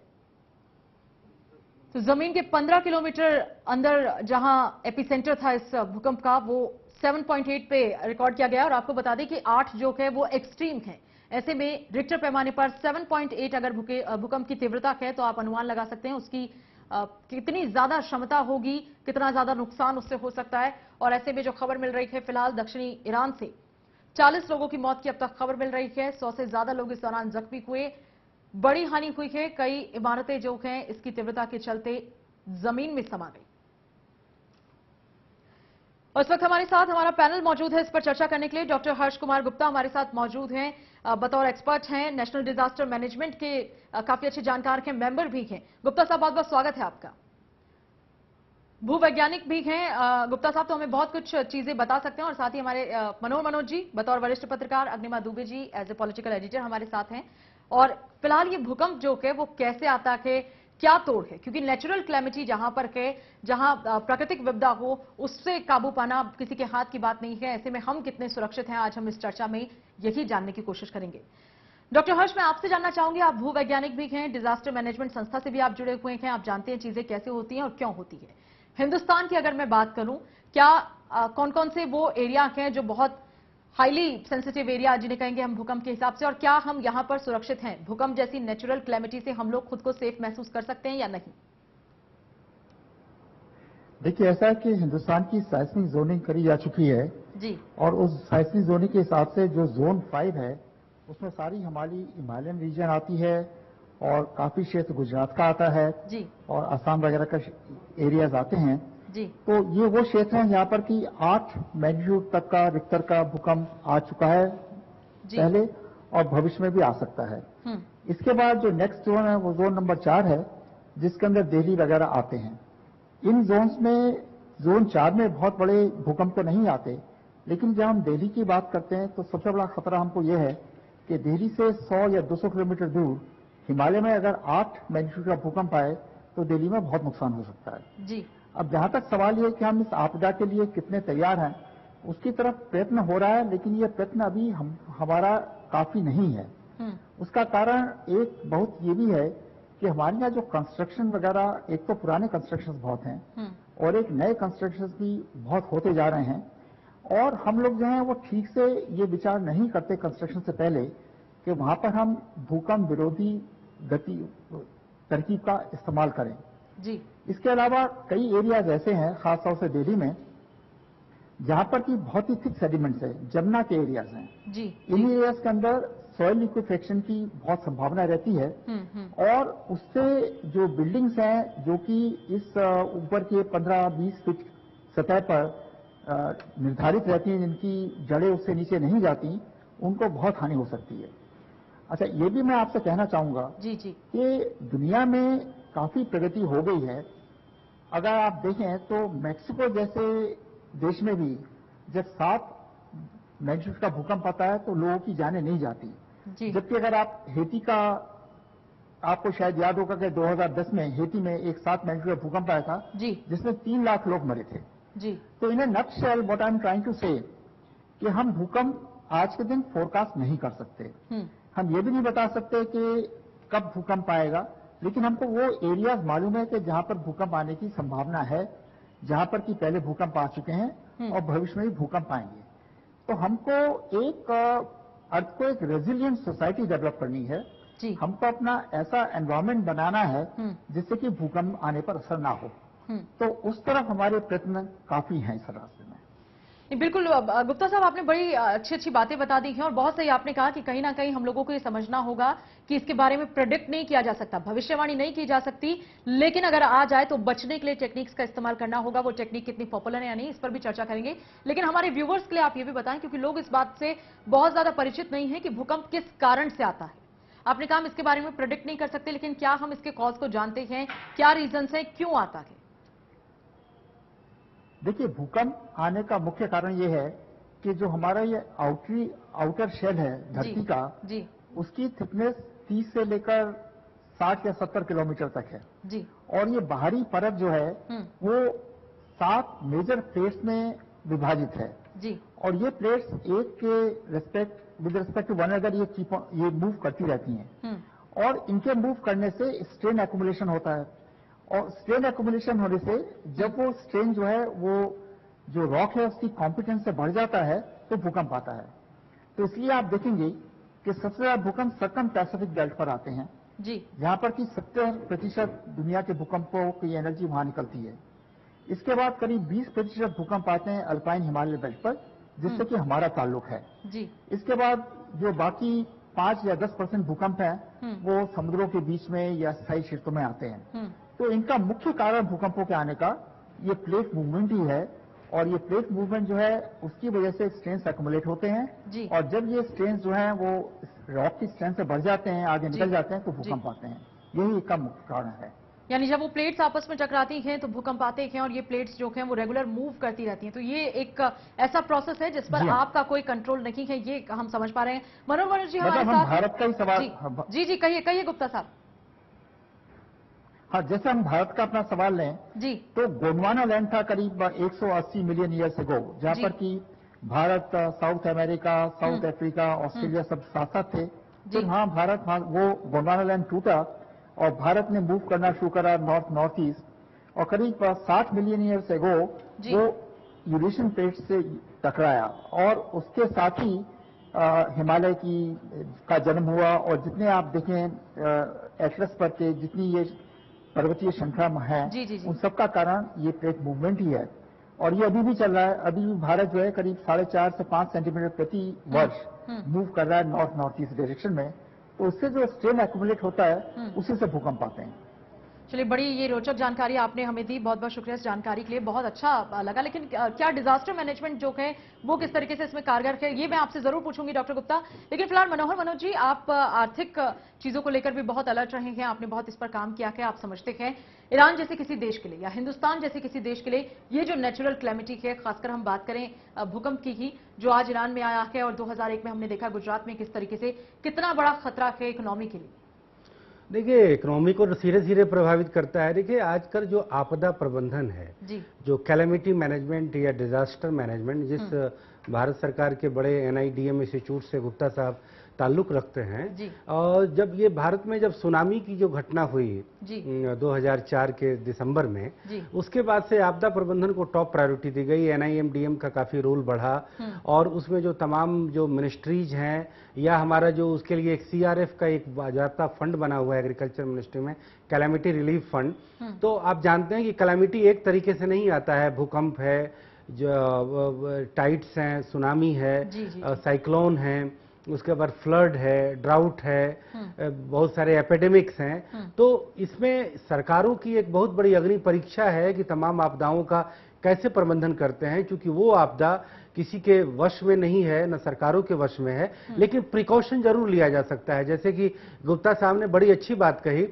Speaker 4: तो जमीन के 15 किलोमीटर अंदर जहां एपिसेंटर था इस भूकंप का, वो 7.8 पे रिकॉर्ड किया गया। और आपको बता दें कि 8 जो है वो एक्सट्रीम है। ऐसे में रिक्टर पैमाने पर 7.8 अगर भूकंप की तीव्रता है तो आप अनुमान लगा सकते हैं उसकी कितनी ज्यादा क्षमता होगी, कितना ज्यादा नुकसान उससे हो सकता है। और ऐसे में जो खबर मिल रही है फिलहाल दक्षिणी ईरान से 40 लोगों की मौत की अब तक खबर मिल रही है। 100 से ज्यादा लोग इस दौरान जख्मी हुए। बड़ी हानि हुई है। कई इमारतें जो हैं इसकी तीव्रता के चलते जमीन में समा गई। और इस वक्त हमारे साथ हमारा पैनल मौजूद है इस पर चर्चा करने के लिए। डॉक्टर हर्ष कुमार गुप्ता हमारे साथ मौजूद हैं, बतौर एक्सपर्ट हैं, नेशनल डिजास्टर मैनेजमेंट के काफी अच्छे जानकार हैं, मेंबर भी हैं। गुप्ता साहब बहुत बहुत स्वागत है आपका। भूवैज्ञानिक भी हैं गुप्ता साहब, तो हमें बहुत कुछ चीजें बता सकते हैं। और साथ ही हमारे मनोज जी बतौर वरिष्ठ पत्रकार, अग्निमा Dubey ji as a political editor हमारे साथ हैं। और फिलहाल ये भूकंप जो है वो कैसे आता है, क्या तोड़ है, क्योंकि नेचुरल क्लैमिटी जहां पर है, जहां प्राकृतिक विपदा हो, उससे काबू पाना किसी के हाथ की बात नहीं है। ऐसे में हम कितने सुरक्षित हैं, आज हम इस चर्चा में यही जानने की कोशिश करेंगे। डॉक्टर हर्ष, मैं आपसे जानना चाहूंगी, आप भूवैज्ञानिक भी हैं, डिजास्टर मैनेजमेंट संस्था से भी आप जुड़े हुए हैं, आप जानते हैं चीजें कैसे होती हैं और क्यों होती है। हिंदुस्तान की अगर मैं बात करूं, क्या कौन कौन से वो एरिया हैं जो बहुत हाईली सेंसिटिव एरिया जिन्हें कहेंगे हम भूकंप के हिसाब से, और क्या हम यहां पर सुरक्षित हैं? भूकंप जैसी नेचुरल क्लैमिटी से हम लोग खुद को सेफ महसूस कर सकते हैं या नहीं?
Speaker 15: देखिए, ऐसा है कि हिंदुस्तान की साइस्मिक जोनिंग करी जा चुकी है
Speaker 4: जी,
Speaker 15: और उस साइस्मिक जोनिंग के हिसाब से जो जोन 5 है उसमें सारी हमारी हिमालयन रीजन आती है और काफी क्षेत्र गुजरात का आता है
Speaker 4: जी,
Speaker 15: और असम वगैरह का एरियाज आते हैं
Speaker 4: जी।
Speaker 15: तो ये वो क्षेत्र हैं जहां पर कि 8 मैग्नीट्यूड तक का रिक्टर का भूकंप आ चुका है पहले और भविष्य में भी आ सकता है। इसके बाद जो नेक्स्ट जोन है वो जोन नंबर 4 है, जिसके अंदर दिल्ली वगैरह आते हैं। इन जोन्स में जोन 4 में बहुत बड़े भूकंप तो नहीं आते, लेकिन जब हम दिल्ली की बात करते हैं तो सबसे बड़ा खतरा हमको ये है कि दिल्ली से 100 या 200 किलोमीटर दूर हिमालय में अगर 8 मैग्नीट्यूड का भूकंप आए तो दिल्ली में बहुत नुकसान हो सकता है
Speaker 4: जी।
Speaker 15: अब जहां तक सवाल ये कि हम इस आपदा के लिए कितने तैयार हैं, उसकी तरफ प्रयत्न हो रहा है, लेकिन ये प्रयत्न अभी हमारा काफी नहीं है। उसका कारण एक बहुत ये भी है कि हमारे यहाँ जो कंस्ट्रक्शन वगैरह, एक तो पुराने कंस्ट्रक्शन बहुत हैं और एक नए कंस्ट्रक्शन भी बहुत होते जा रहे हैं, और हम लोग जो हैं वो ठीक से ये विचार नहीं करते कंस्ट्रक्शन से पहले कि वहां पर हम भूकंप विरोधी तरकीब का इस्तेमाल करें
Speaker 4: जी।
Speaker 15: इसके अलावा कई एरियाज ऐसे हैं, खासतौर से दिल्ली में, जहां पर की बहुत ही थिक सेडिमेंट्स है, जमुना के एरियाज हैं
Speaker 4: जी।
Speaker 15: इन एरियाज के अंदर सॉइल लिक्विफेक्शन की बहुत संभावना रहती है और उससे जो बिल्डिंग्स हैं जो कि इस ऊपर के 15-20 फीट सतह पर निर्धारित रहती हैं, जिनकी जड़ें उससे नीचे नहीं जाती, उनको बहुत हानि हो सकती है। अच्छा, ये भी मैं आपसे कहना चाहूंगा
Speaker 4: जी जी
Speaker 15: कि दुनिया में काफी प्रगति हो गई है। अगर आप देखें तो मैक्सिको जैसे देश में भी जब 7 मैग्नीट्यूड का भूकंप आता है तो लोगों की जानें नहीं जाती, जबकि अगर आप हेती का, आपको शायद याद होगा कि 2010 में हेती में एक 7 मैग्नीट्यूड का भूकंप आया था
Speaker 4: जी,
Speaker 15: जिसमें 3 लाख लोग मरे थे
Speaker 4: जी।
Speaker 15: तो in nutshell what I am trying to say कि हम भूकंप आज के दिन फोरकास्ट नहीं कर सकते। हम ये भी नहीं बता सकते कि कब भूकंप आएगा, लेकिन हमको वो एरियाज मालूम है कि जहां पर भूकंप आने की संभावना है, जहां पर कि पहले भूकंप आ चुके हैं और भविष्य में भी भूकंप आएंगे। तो हमको एक रेजिलियंट सोसाइटी डेवलप करनी है
Speaker 4: जी।
Speaker 15: हमको अपना ऐसा एनवायरमेंट बनाना है जिससे कि भूकंप आने पर असर ना हो। तो उस तरफ हमारे प्रयत्न काफी हैं इस रास्ते में।
Speaker 4: बिल्कुल गुप्ता साहब, आपने बड़ी अच्छी अच्छी बातें बता दी हैं और बहुत सही आपने कहा कि कहीं ना कहीं हम लोगों को ये समझना होगा कि इसके बारे में प्रेडिक्ट नहीं किया जा सकता, भविष्यवाणी नहीं की जा सकती, लेकिन अगर आ जाए तो बचने के लिए टेक्निक्स का इस्तेमाल करना होगा। वो टेक्निक कितनी पॉपुलर है या नहीं, इस पर भी चर्चा करेंगे। लेकिन हमारे व्यूवर्स के लिए आप ये भी बताएं, क्योंकि लोग इस बात से बहुत ज्यादा परिचित नहीं है कि भूकंप किस कारण से आता है। आपने कहा हम इसके बारे में प्रेडिक्ट नहीं कर सकते, लेकिन क्या हम इसके कॉज को जानते हैं, क्या रीजन है, क्यों आता है?
Speaker 15: देखिए, भूकंप आने का मुख्य कारण यह है कि जो हमारा ये आउटर शेल है धरती का
Speaker 4: जी,
Speaker 15: उसकी थिकनेस 30 से लेकर 60 या 70 किलोमीटर तक है
Speaker 4: जी।
Speaker 15: और ये बाहरी परत जो है वो 7 मेजर प्लेट्स में विभाजित है
Speaker 4: जी।
Speaker 15: और ये प्लेट्स एक के with respect to one other ये मूव करती रहती हैं और इनके मूव करने से स्ट्रेन एक्युमुलेशन होता है और स्ट्रेन एक्युमुलेशन होने से जब वो स्ट्रेन जो है वो जो रॉक है उसकी कॉम्पिटेंस से बढ़ जाता है तो भूकंप आता है। तो इसलिए आप देखेंगे कि सबसे ज्यादा भूकंप सर्कम पैसिफिक बेल्ट पर आते हैं
Speaker 4: जी,
Speaker 15: जहां पर कि 70% दुनिया के भूकंपों की एनर्जी वहां निकलती है। इसके बाद करीब 20% भूकंप आते हैं अल्पाइन हिमालय बेल्ट पर, जिससे कि हमारा ताल्लुक है
Speaker 4: जी।
Speaker 15: इसके बाद जो बाकी 5 या 10% भूकंप है वो समुद्रों के बीच में या स्थायी क्षेत्रों में आते हैं। तो इनका मुख्य कारण भूकंपों के आने का ये प्लेट मूवमेंट ही है और ये प्लेट मूवमेंट जो है उसकी वजह से स्ट्रेन्स एक्युमुलेट होते हैं और जब ये स्ट्रेन्स जो हैं वो रॉक की स्ट्रेंथ से बढ़ जाते हैं, आगे निकल जाते हैं तो भूकंप आते हैं। यही इसका मुख्य कारण है।
Speaker 4: यानी जब वो प्लेट्स आपस में टकराती हैं तो भूकंप आते हैं और ये प्लेट्स जो हैं वो रेगुलर मूव करती रहती हैं। तो ये एक ऐसा प्रोसेस है जिस पर आपका कोई कंट्रोल नहीं है, ये हम समझ पा रहे हैं। मनोहर जी हमारे साथ
Speaker 15: भारत का ही सवाल
Speaker 4: जी कहिए गुप्ता साहब।
Speaker 15: हाँ, जैसे हम भारत का अपना सवाल लें जी, तो गोंडवाना लैंड था करीब 180 मिलियन ईयर्स अगो, जहाँ पर कि Bharat, south America, south Africa, Australia सब साथ साथ थे। तो वहाँ भारत वो गोंडवाना लैंड टूटा और भारत ने मूव करना शुरू करा नॉर्थ ईस्ट और करीब 60 मिलियन ईयर्स अगो वो यूरेशियन प्लेट से टकराया और उसके साथ ही हिमालय का जन्म हुआ। और जितने आप देखें एटलस पर के जितनी ये पर्वतीय श्रृंखला है उन सबका कारण ये प्लेट मूवमेंट ही है और ये अभी भी चल रहा है। अभी भी भारत जो है करीब 4.5 से 5 सेंटीमीटर प्रति वर्ष मूव कर रहा है नॉर्थ ईस्ट डायरेक्शन में। तो उससे जो स्ट्रेन एक्युमुलेट होता है उसी से भूकंप आते हैं।
Speaker 4: चलिए, बड़ी ये रोचक जानकारी आपने हमें दी, बहुत बहुत शुक्रिया इस जानकारी के लिए, बहुत अच्छा लगा। लेकिन क्या डिजास्टर मैनेजमेंट जो है वो किस तरीके से इसमें कारगर है, ये मैं आपसे जरूर पूछूंगी डॉक्टर गुप्ता। लेकिन फिलहाल मनोज जी, आप आर्थिक चीजों को लेकर भी बहुत अलर्ट रहे हैं, आपने बहुत इस पर काम किया है। आप समझते हैं ईरान जैसे किसी देश के लिए या हिंदुस्तान जैसे किसी देश के लिए ये जो नेचुरल क्लैमिटी है, खासकर हम बात करें भूकंप की ही, जो आज ईरान में आया है और 2001 में हमने देखा गुजरात में, किस तरीके से कितना बड़ा खतरा है इकोनॉमी के लिए?
Speaker 7: देखिए, इकोनॉमी को सीधे सीधे प्रभावित करता है। देखिए, आजकल जो आपदा प्रबंधन है, जो कैलेमिटी मैनेजमेंट या डिजास्टर मैनेजमेंट, जिस भारत सरकार के बड़े NIDM इंस्टीट्यूट से गुप्ता साहब ताल्लुक रखते हैं, और जब ये भारत में जब सुनामी की जो घटना हुई 2004 के दिसंबर में, उसके बाद से आपदा प्रबंधन को टॉप प्रायोरिटी दी गई। NIMDM का काफी रोल बढ़ा और उसमें जो तमाम जो मिनिस्ट्रीज हैं या हमारा जो उसके लिए एक CRF का एक बाजाबता फंड बना हुआ है एग्रीकल्चर मिनिस्ट्री में, कैलेमिटी रिलीफ फंड। तो आप जानते हैं कि कैलेमिटी एक तरीके से नहीं आता है, भूकंप है, जो टाइड्स हैं, सुनामी है, साइक्लोन है, उसके बाद फ्लड है, ड्राउट है, बहुत सारे एपिडेमिक्स हैं। तो इसमें सरकारों की एक बहुत बड़ी अग्नि परीक्षा है कि तमाम आपदाओं का कैसे प्रबंधन करते हैं, क्योंकि वो आपदा किसी के वश में नहीं है, न सरकारों के वश में है, लेकिन प्रिकॉशन जरूर लिया जा सकता है। जैसे कि गुप्ता साहब ने बड़ी अच्छी बात कही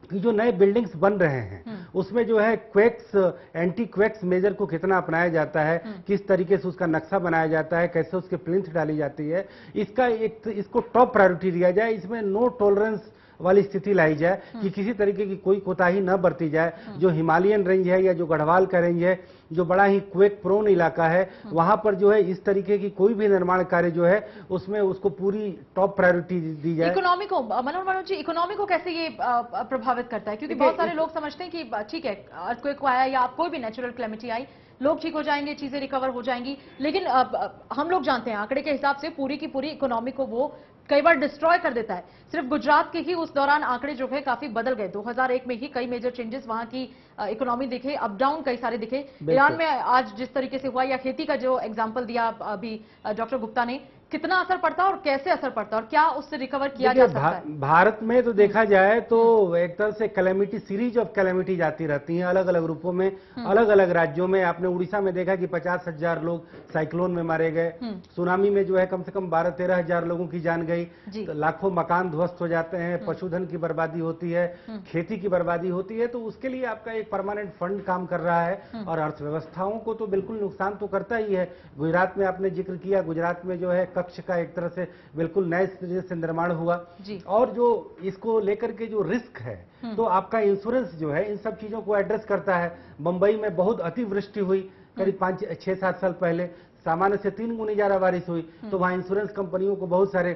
Speaker 7: कि जो नए बिल्डिंग्स बन रहे हैं उसमें जो है क्वेक्स, एंटी क्वेक्स मेजर को कितना अपनाया जाता है, किस तरीके से उसका नक्शा बनाया जाता है, कैसे उसके प्लिंथ डाली जाती है, इसको टॉप प्रायोरिटी दिया जाए। इसमें नो टॉलरेंस वाली स्थिति लाई जाए कि किसी तरीके की कोई कोताही न बरती जाए। जो हिमालयन रेंज है या जो गढ़वाल का रेंज है, जो बड़ा ही क्वेक प्रोन इलाका है, वहां पर जो है इस तरीके की कोई भी निर्माण कार्य जो है उसमें उसको पूरी टॉप प्रायोरिटी दी जाए।
Speaker 4: इकोनॉमी को, मनोज जी, इकोनॉमी को कैसे ये प्रभावित करता है? क्योंकि बहुत सारे लोग समझते हैं कि ठीक है, अर्थक्वेक आया या कोई भी नेचुरल क्लेमिटी आई, लोग ठीक हो जाएंगे, चीजें रिकवर हो जाएंगी, लेकिन हम लोग जानते हैं आंकड़े के हिसाब से पूरी की पूरी इकोनॉमी को वो कई बार डिस्ट्रॉय कर देता है। सिर्फ गुजरात के ही उस दौरान आंकड़े जो है काफी बदल गए। 2001 में ही कई मेजर चेंजेस वहां की इकोनॉमी दिखे, अप डाउन कई सारे दिखे। ईरान में आज जिस तरीके से हुआ, या खेती का जो एग्जांपल दिया अभी डॉक्टर गुप्ता ने, कितना असर पड़ता है और कैसे असर पड़ता है और क्या उससे रिकवर किया जा सकता है?
Speaker 7: भारत में तो देखा जाए तो एक तरह से कैलेमिटी, सीरीज ऑफ कैलेमिटी आती रहती हैं अलग अलग रूपों में, अलग अलग राज्यों में। आपने उड़ीसा में देखा कि 50,000 लोग साइक्लोन में मारे गए। सुनामी में जो है कम से कम 12-13 हजार लोगों की जान गई, तो लाखों मकान ध्वस्त हो जाते हैं, पशुधन की बर्बादी होती है, खेती की बर्बादी होती है। तो उसके लिए आपका एक परमानेंट फंड काम कर रहा है और अर्थव्यवस्थाओं को तो बिल्कुल नुकसान तो करता ही है। गुजरात में आपने जिक्र किया, गुजरात में जो है कक्ष का एक तरह से बिल्कुल नए सिरे से निर्माण हुआ। और जो इसको लेकर के जो रिस्क है, तो आपका इंश्योरेंस जो है इन सब चीजों को एड्रेस करता है। मुंबई में बहुत अतिवृष्टि हुई करीब 5-6-7 साल पहले, सामान्य से 3 गुनी ज्यादा बारिश हुई, तो वहां इंश्योरेंस कंपनियों को बहुत सारे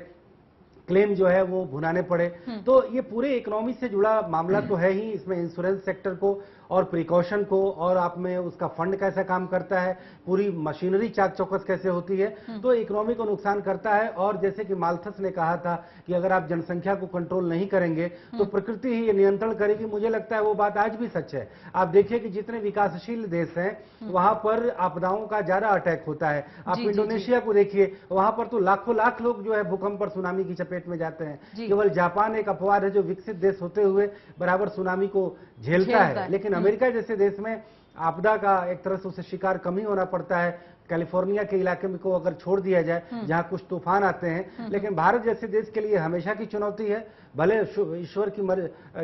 Speaker 7: क्लेम जो है वो भुनाने पड़े। तो ये पूरे इकोनॉमी से जुड़ा मामला तो है ही। इसमें इंश्योरेंस सेक्टर को और प्रिकॉशन को, और आप में उसका फंड कैसा काम करता है, पूरी मशीनरी चाक चौकस कैसे होती है, तो इकोनॉमी को नुकसान करता है। और जैसे कि माल्थस ने कहा था कि अगर आप जनसंख्या को कंट्रोल नहीं करेंगे तो प्रकृति ही नियंत्रण करेगी। मुझे लगता है वो बात आज भी सच है। आप देखिए कि जितने विकासशील देश हैं वहां पर आपदाओं का ज्यादा अटैक होता है। आप इंडोनेशिया को देखिए, वहां पर तो लाखों लाख लोग जो है भूकंप और सुनामी की चपेट में जाते हैं। केवल जापान एक अपवाद है जो विकसित देश होते हुए बराबर सुनामी को झेलता है। लेकिन अमेरिका जैसे देश में आपदा का एक तरह से उसे शिकार कम ही होना पड़ता है। कैलिफोर्निया के इलाके में को अगर छोड़ दिया जाए जहां कुछ तूफान आते हैं, लेकिन भारत जैसे देश के लिए हमेशा की चुनौती है। भले ईश्वर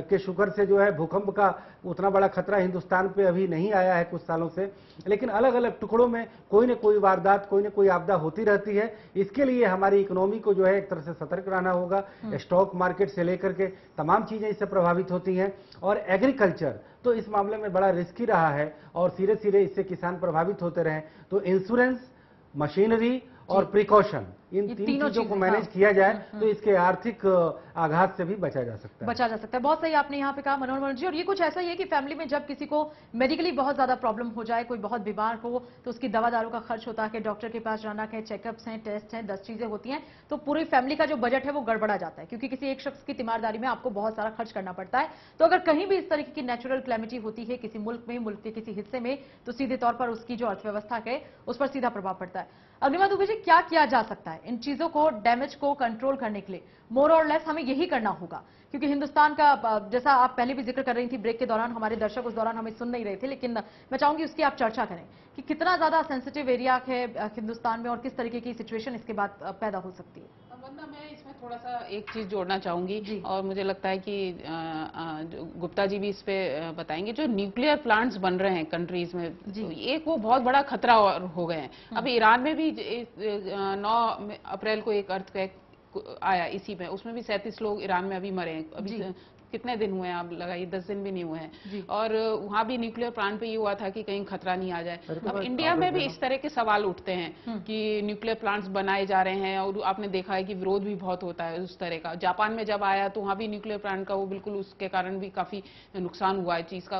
Speaker 7: के शुक्र से जो है भूकंप का उतना बड़ा खतरा हिंदुस्तान पे अभी नहीं आया है कुछ सालों से, लेकिन अलग अलग टुकड़ों में कोई न कोई वारदात, कोई न कोई आपदा होती रहती है। इसके लिए हमारी इकोनॉमी को जो है एक तरह से सतर्क रहना होगा। स्टॉक मार्केट से लेकर के तमाम चीजें इससे प्रभावित होती हैं, और एग्रीकल्चर तो इस मामले में बड़ा रिस्की रहा है और सीधे सीधे इससे किसान प्रभावित होते रहे। तो इंश्योरेंस, मशीनरी और प्रिकॉशन, इन तीन चीजों को मैनेज किया जाए तो इसके आर्थिक आघात से भी बचा जा सकता है।
Speaker 4: बहुत सही आपने यहाँ पे कहा मनोहर जी। और ये कुछ ऐसा ही है कि फैमिली में जब किसी को मेडिकली बहुत ज्यादा प्रॉब्लम हो जाए, कोई बहुत बीमार हो, तो उसकी दवा दारू का खर्च होता है, डॉक्टर के पास जाना है, चेकअप्स हैं, टेस्ट हैं, 10 चीजें होती हैं, तो पूरी फैमिली का जो बजट है वो गड़बड़ा जाता है, क्योंकि किसी एक शख्स की तीमारदारी में आपको बहुत सारा खर्च करना पड़ता है। तो अगर कहीं भी इस तरीके की नेचुरल क्लेमिटी होती है किसी मुल्क में, मुल्क के किसी हिस्से में, तो सीधे तौर पर उसकी जो अर्थव्यवस्था है उस पर सीधा प्रभाव पड़ता है। अग्निमा दुबे जी, क्या किया जा सकता है इन चीजों को, डैमेज को कंट्रोल करने के लिए? मोर और लेस हमें यही करना होगा, क्योंकि हिंदुस्तान का, जैसा आप पहले भी जिक्र कर रही थी ब्रेक के दौरान, हमारे दर्शक उस दौरान हमें सुन नहीं रहे थे, लेकिन मैं चाहूंगी उसकी आप चर्चा करें कि कितना ज्यादा सेंसिटिव एरिया है हिंदुस्तान में और किस तरीके की सिचुएशन इसके बाद पैदा हो सकती है।
Speaker 8: वंदना, मैं इसमें थोड़ा सा एक चीज जोड़ना चाहूंगी और मुझे लगता है कि गुप्ता जी भी इस पे बताएंगे। जो न्यूक्लियर प्लांट्स बन रहे हैं कंट्रीज में, एक वो बहुत बड़ा खतरा हो गए हैं। अभी ईरान में भी 9 अप्रैल को एक अर्थक्वेक आया, इसी में उसमें भी 37 लोग ईरान में अभी मरे हैं। अभी कितने दिन हुए हैं आप लगाइए, 10 दिन भी नहीं हुए हैं। और वहां भी न्यूक्लियर प्लांट पे ये हुआ था कि कहीं खतरा नहीं आ जाए। अब इंडिया में भी इस तरह के सवाल उठते हैं कि न्यूक्लियर प्लांट्स बनाए जा रहे हैं, और आपने देखा है कि विरोध भी बहुत होता है उस तरह का। जापान में जब आया तो वहां भी न्यूक्लियर प्लांट का वो बिल्कुल उसके कारण भी काफी नुकसान हुआ है चीज का।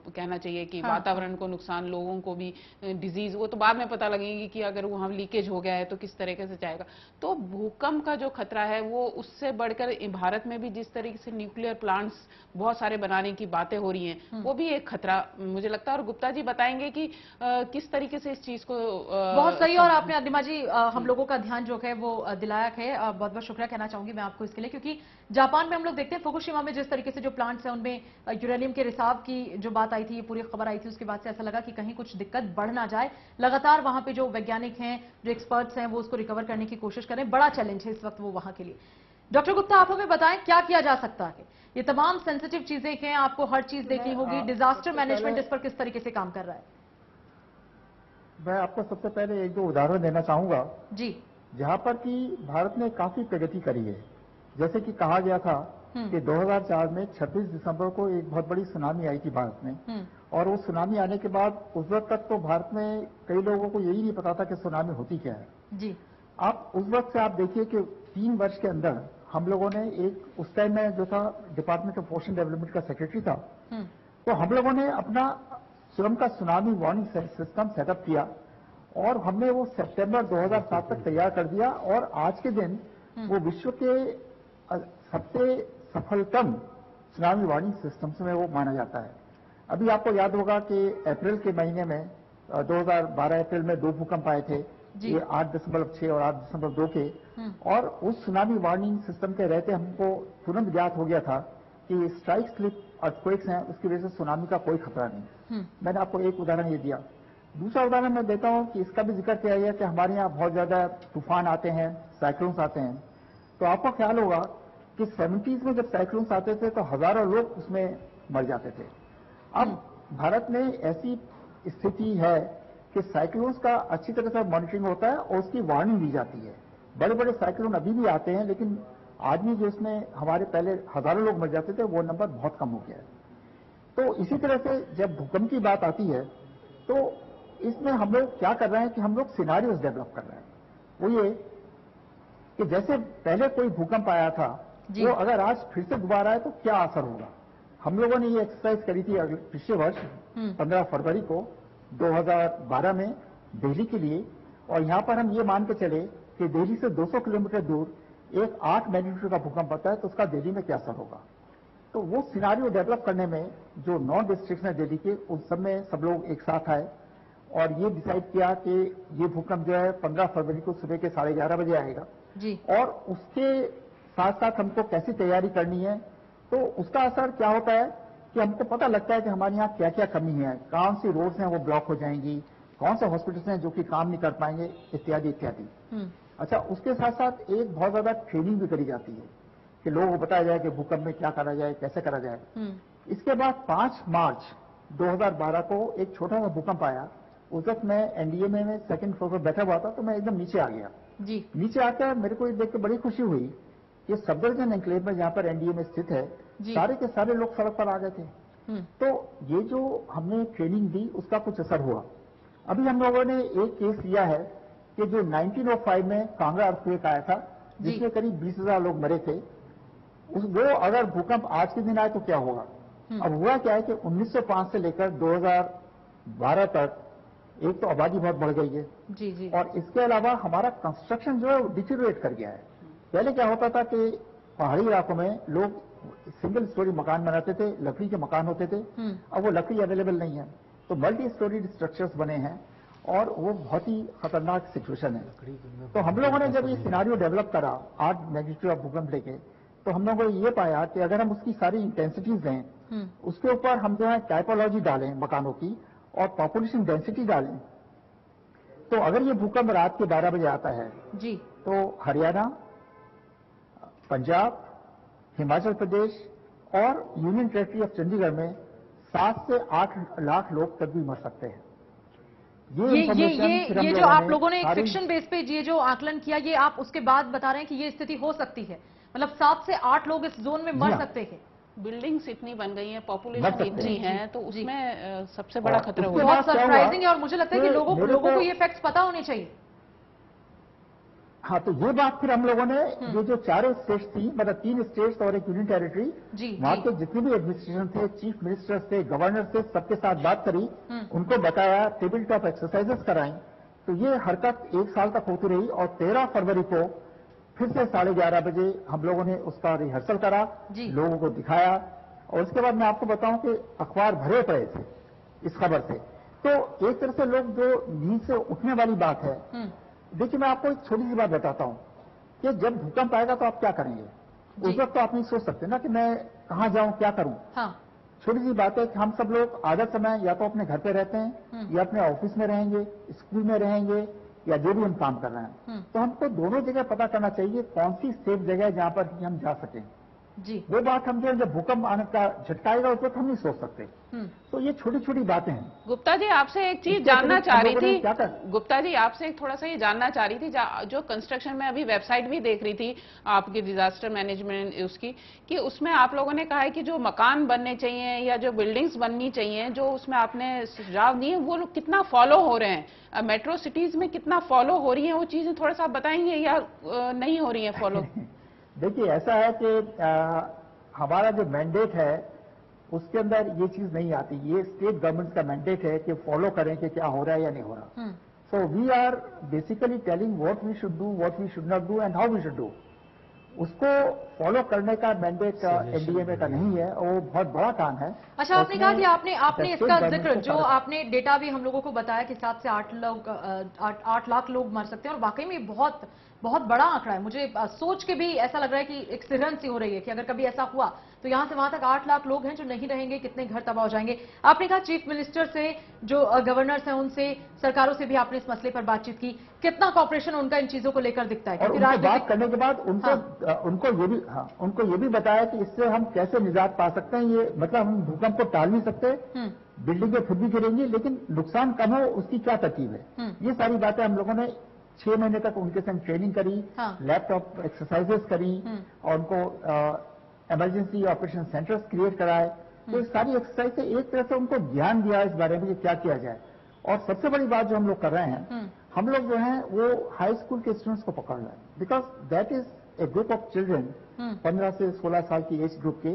Speaker 8: कहना चाहिए कि वातावरण को नुकसान, लोगों को भी डिजीज, वो तो बाद में पता लगेगी कि अगर वहां लीकेज हो गया है तो किस तरीके से जाएगा। तो भूकंप का जो खतरा है वो उससे बढ़कर भारत में भी जिस तरीके से न्यूक्लियर प्लांट्स बहुत सारे बनाने की बातें हो रही हैं, वो भी एक खतरा मुझे लगता है। और गुप्ता जी बताएंगे कि किस तरीके से इस चीज को
Speaker 4: बहुत सही। और आपने अग्निमा जी हम लोगों का ध्यान जो है वो दिलाया है, बहुत बहुत शुक्रिया कहना चाहूंगी मैं आपको इसके लिए, क्योंकि जापान में हम लोग देखते हैं फुकुशिमा में जिस तरीके से जो प्लांट्स हैं उनमें यूरेनियम के रिसाव की जो बात आई थी, ये पूरी खबर आई थी, उसके बाद से ऐसा लगा कि कहीं कुछ दिक्कत बढ़ ना जाए। लगातार वहां पे जो वैज्ञानिक हैं, जो एक्सपर्ट्स हैं, वो उसको रिकवर करने की कोशिश करें। बड़ा चैलेंज है इस वक्त वो वहां के लिए। डॉक्टर गुप्ता, आप हमें बताएं क्या किया जा सकता है? ये तमाम सेंसिटिव चीजें हैं, आपको हर चीज देखनी होगी। डिजास्टर मैनेजमेंट इस पर किस तरीके से काम कर रहा है?
Speaker 15: मैं आपको सबसे पहले एक दो उदाहरण देना चाहूंगा
Speaker 4: जी,
Speaker 15: जहां पर कि भारत ने काफी प्रगति करी है। जैसे कि कहा गया था कि 2004 में 26 दिसंबर को एक बहुत बड़ी सुनामी आई थी भारत में, और वो सुनामी आने के बाद उस वक्त तक तो भारत में कई लोगों को यही नहीं पता था कि सुनामी होती क्या है
Speaker 4: जी।
Speaker 15: आप उस वक्त से आप देखिए कि 3 वर्ष के अंदर हम लोगों ने एक, उस टाइम में जो था डिपार्टमेंट ऑफ ओशन डेवलपमेंट का सेक्रेटरी था, तो हम लोगों ने अपना स्वयं का सुनामी वार्निंग सिस्टम सेटअप किया और हमने वो सितंबर 2007 तक तैयार कर दिया, और आज के दिन वो विश्व के सबसे सफलतम सुनामी वार्निंग सिस्टम्स में वो माना जाता है। अभी आपको याद होगा कि अप्रैल के महीने में 2012 अप्रैल में 2 भूकंप आए थे, ये 8.6 और 8.2 के, और उस सुनामी वार्निंग सिस्टम के रहते हमको तुरंत ज्ञात हो गया था कि स्ट्राइक स्लिप अर्थक्वेक्स हैं, उसकी वजह से सुनामी का कोई खतरा नहीं। मैंने आपको एक उदाहरण ये दिया। दूसरा उदाहरण मैं देता हूं कि इसका भी जिक्र किया गया कि हमारे यहाँ बहुत ज्यादा तूफान आते हैं, साइक्लोन्स आते हैं, तो आपको ख्याल होगा कि 70s में जब साइक्लोन्स आते थे तो हजारों लोग उसमें मर जाते थे। अब भारत में ऐसी स्थिति है कि साइक्लोन्स का अच्छी तरह से मॉनिटरिंग होता है और उसकी वार्निंग दी जाती है। बड़े बड़े साइक्लोन अभी भी आते हैं, लेकिन आज भी जो इसमें हमारे पहले हजारों लोग मर जाते थे वो नंबर बहुत कम हो गया है। तो इसी तरह से जब भूकंप की बात आती है तो इसमें हम लोग क्या कर रहे हैं कि हम लोग सिनारियोज डेवलप कर रहे हैं। वो ये कि जैसे पहले कोई भूकंप आया था, वो अगर आज फिर से दोबारा आए तो क्या असर होगा। हम लोगों ने ये एक्सरसाइज करी थी पिछले वर्ष 15 फरवरी को 2012 में दिल्ली के लिए, और यहां पर हम ये मान के चले कि दिल्ली से 200 किलोमीटर दूर एक 8 मैग्नीट्यूड का भूकंप आता है तो उसका दिल्ली में क्या असर होगा। तो वो सिनारियो डेवलप करने में जो 9 डिस्ट्रिक्ट हैं दिल्ली के, उन सब में सब लोग एक साथ आए और ये डिसाइड किया कि ये भूकंप जो है 15 फरवरी को सुबह के 11:30 बजे आएगा
Speaker 4: जी।
Speaker 15: और उसके साथ साथ हमको कैसी तैयारी करनी है। तो उसका असर क्या होता है कि हमको पता लगता है कि हमारे यहाँ क्या क्या कमी है, कौन सी रोड्स हैं वो ब्लॉक हो जाएंगी, कौन से हॉस्पिटल्स हैं जो कि काम नहीं कर पाएंगे, इत्यादि इत्यादि। अच्छा, उसके साथ साथ एक बहुत ज्यादा ट्रेनिंग भी करी जाती है कि लोगों को बताया जाए कि भूकंप में क्या करा जाए, कैसे करा जाए। इसके बाद 5 मार्च 2012 को एक छोटा सा भूकंप आया। उस वक्त मैं एनडीए में सेकंड फ्लोर पर बैठा हुआ था, तो मैं एकदम नीचे आ गया। नीचे आकर मेरे को ये देख के बड़ी खुशी हुई कि सफदरजंग एन्क्लेव में जहां पर एनडीए में स्थित है, सारे के सारे लोग सड़क पर आ गए थे। तो ये जो हमने ट्रेनिंग दी उसका कुछ असर हुआ। अभी हम लोगों ने एक केस लिया है कि जो 1905 में कांगड़ा अर्थक्वेक आया था, जिसमें करीब 20,000 लोग मरे थे, वो अगर भूकंप आज के दिन आए तो क्या होगा। अब हुआ क्या है कि 1905 से लेकर 2012 तक एक तो आबादी बहुत बढ़ गई है, और इसके अलावा हमारा कंस्ट्रक्शन जो है डिटेरियोरेट कर गया है। पहले क्या होता था कि पहाड़ी इलाकों में लोग सिंगल स्टोरी मकान बनाते थे, लकड़ी के मकान होते थे। अब वो लकड़ी अवेलेबल नहीं है, तो मल्टी स्टोरी स्ट्रक्चर्स बने हैं, और वो बहुत ही खतरनाक सिचुएशन है। तो हम लोगों ने जब ये सिनारियो डेवलप करा 8 मैग्नीट्यूड ऑफ भूकंप लेके, तो हम लोगों ने ये पाया कि अगर हम उसकी सारी इंटेंसिटीज दें, उसके ऊपर हम जो है टाइपोलॉजी डालें मकानों की और पॉपुलेशन डेंसिटी डालें, तो अगर ये भूकंप रात के 12 बजे आता है तो हरियाणा, पंजाब, हिमाचल प्रदेश और यूनियन टेरिटरी ऑफ चंडीगढ़ में 7 से 8 लाख लोग तक भी मर सकते हैं।
Speaker 4: ये जो आप लोगों ने एक फिक्शन बेस पे ये जो आकलन किया, ये आप उसके बाद बता रहे हैं कि ये स्थिति हो सकती है, मतलब 7 से 8 लोग इस जोन में मर सकते हैं।
Speaker 8: बिल्डिंग्स इतनी बन गई है, पॉपुलेशन इतनी है, तो उसमें सबसे बड़ा खतरा हुआ।
Speaker 4: बहुत सरप्राइजिंग है, और मुझे लगता है कि लोगों को ये फैक्ट्स पता होने चाहिए।
Speaker 15: हाँ, तो ये बात फिर हम लोगों ने ये जो 4 स्टेट्स थी, मतलब 3 स्टेट्स और एक यूनियन टेरिटरी, वहां के जितने भी एडमिनिस्ट्रेशन थे, चीफ मिनिस्टर्स थे, गवर्नर थे, सबके साथ बात करी, उनको बताया, टेबल टॉप एक्सरसाइजेस कराई। तो ये हरकत 1 साल तक होती रही, और 13 फरवरी को फिर से 11:30 बजे हम लोगों ने उसका रिहर्सल करा, लोगों को दिखाया, और उसके बाद मैं आपको बताऊं कि अखबार भरे पड़े थे इस खबर से। तो एक तरह से लोग जो नींद से उठने वाली बात है, देखिए मैं आपको एक छोटी सी बात बताता हूं कि जब भूकंप आएगा तो आप क्या करेंगे। उस वक्त तो आप नहीं सोच सकते ना कि मैं कहां जाऊं, क्या करूं। छोटी सी बात है कि हम सब लोग आधा समय या तो अपने घर पे रहते हैं, या अपने ऑफिस में रहेंगे, स्कूल में रहेंगे, या जो भी हम काम कर रहे हैं। तो हमको दोनों जगह पता करना चाहिए कौन सी सेफ जगह है जहां पर हम जा सकें। वो बात हम जब भूकंप आने का झटका आएगा उस वक्त हम नहीं सोच सकते। तो ये छोटी छोटी बातें हैं।
Speaker 8: गुप्ता जी आपसे एक चीज जानना चाह रही थी, गुप्ता जी आपसे एक थोड़ा सा ये जानना चाह रही थी, जो कंस्ट्रक्शन में अभी वेबसाइट भी देख रही थी आपकी डिजास्टर मैनेजमेंट उसकी, कि उसमें आप लोगों ने कहा है कि जो मकान बनने चाहिए या जो बिल्डिंग्स बननी चाहिए, जो उसमें आपने सुझाव दिए, वो लोग कितना फॉलो हो रहे हैं, मेट्रो सिटीज में कितना फॉलो हो रही है वो चीजें, थोड़ा सा बताएंगे या नहीं हो रही है फॉलो?
Speaker 15: देखिए ऐसा है कि हमारा जो मैंडेट है उसके अंदर ये चीज नहीं आती। ये स्टेट गवर्नमेंट का मैंडेट है कि फॉलो करें कि क्या हो रहा है या नहीं हो रहा। So we are basically telling what we should do, what we should not do and how we should do. उसको फॉलो करने का मैंडेट एनडीएमए का नहीं है, और वो बहुत बड़ा काम है।
Speaker 4: अच्छा, आपने कहा कि आपने इसका जिक्र, जो आपने डेटा भी हम लोगों को बताया कि 7 से 8 लाख लोग मर सकते हैं, और वाकई में बहुत बड़ा आंकड़ा है। मुझे सोच के भी ऐसा लग रहा है कि एक सिरहन सी हो रही है कि अगर कभी ऐसा हुआ तो यहां से वहां तक 8 लाख लोग हैं जो नहीं रहेंगे, कितने घर तबाह हो जाएंगे। आपने कहा चीफ मिनिस्टर से, जो गवर्नर्स हैं उनसे, सरकारों से भी आपने इस मसले पर बातचीत की, कितना कॉपरेशन उनका इन चीजों को लेकर दिखता है?
Speaker 15: क्योंकि बात करने के बाद उनको ये भी बताया कि इससे हम कैसे निजात पा सकते हैं। ये मतलब हम भूकंप को टाल नहीं सकते, बिल्डिंगें खुद भी गिरेंगी, लेकिन नुकसान कम हो उसकी क्या तरकीब है। ये सारी बातें हम लोगों ने 6 महीने तक उनके संग ट्रेनिंग करी, लैपटॉप एक्सरसाइजेस करी, और उनको इमरजेंसी ऑपरेशन सेंटर्स क्रिएट कराए। तो इस सारी एक्सरसाइज से एक तरह से उनको ज्ञान दिया इस बारे में कि क्या किया जाए। और सबसे बड़ी बात जो हम लोग कर रहे हैं, हम लोग जो हैं वो हाई स्कूल के स्टूडेंट्स को पकड़ रहे हैं, because that is a group of children 15 से 16 साल की एज ग्रुप के।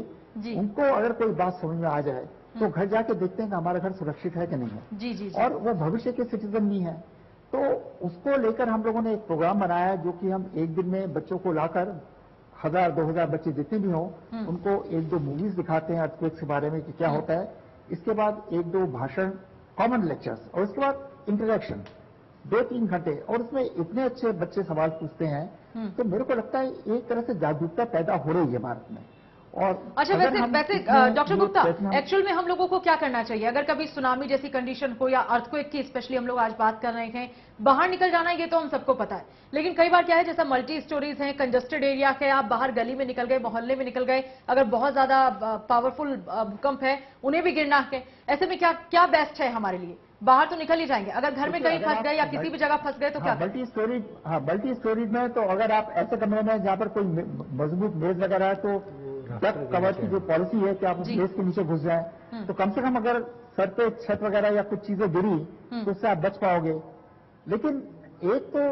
Speaker 15: उनको अगर कोई बात समझ में आ जाए तो घर जाके देखते हैं कि हमारा घर सुरक्षित है कि नहीं है, और वो भविष्य के सिटीजन नहीं है। तो उसको लेकर हम लोगों ने एक प्रोग्राम बनाया, जो कि हम एक दिन में बच्चों को लाकर 1000-2000 बच्चे जितने भी हों, उनको 1-2 मूवीज दिखाते हैं अर्थक्वेक के बारे में कि क्या होता है। इसके बाद 1-2 भाषण, कॉमन लेक्चर्स, और उसके बाद इंटरेक्शन 2-3 घंटे, और उसमें इतने अच्छे बच्चे सवाल पूछते हैं। तो मेरे को लगता है एक तरह से जागरूकता पैदा हो रही है भारत में, और
Speaker 4: अच्छा,
Speaker 15: अगर
Speaker 4: वैसे
Speaker 15: हम
Speaker 4: वैसे
Speaker 15: इसमें
Speaker 4: डॉक्टर
Speaker 15: जो
Speaker 4: गुप्ता,
Speaker 15: प्रयत्न हम-
Speaker 4: एक्चुअल में हम लोगों को क्या करना चाहिए अगर कभी सुनामी जैसी कंडीशन हो या अर्थक्वेक की स्पेशली हम लोग आज बात कर रहे हैं? बाहर निकल जाना ये तो हम सबको पता है, लेकिन कई बार क्या है, जैसा मल्टी स्टोरीज हैं, कंजस्टेड एरिया है, आप बाहर गली में निकल गए, मोहल्ले में निकल गए, अगर बहुत ज्यादा पावरफुल भूकंप है, उन्हें भी गिरना है, ऐसे में क्या क्या बेस्ट है हमारे लिए? बाहर तो निकल ही जाएंगे, अगर घर में कहीं फंस गए या किसी भी जगह फंस गए तो क्या?
Speaker 15: मल्टी स्टोरेज में तो अगर आप ऐसे कमरे में जहाँ पर कोई मजबूत मेज वगैरह है तो ब्लैक कवर की जो पॉलिसी है कि आप उस मेज के नीचे घुस जाएं, तो कम से कम अगर सर पे छत वगैरह या कुछ चीजें गिरी तो उससे आप बच पाओगे। लेकिन एक तो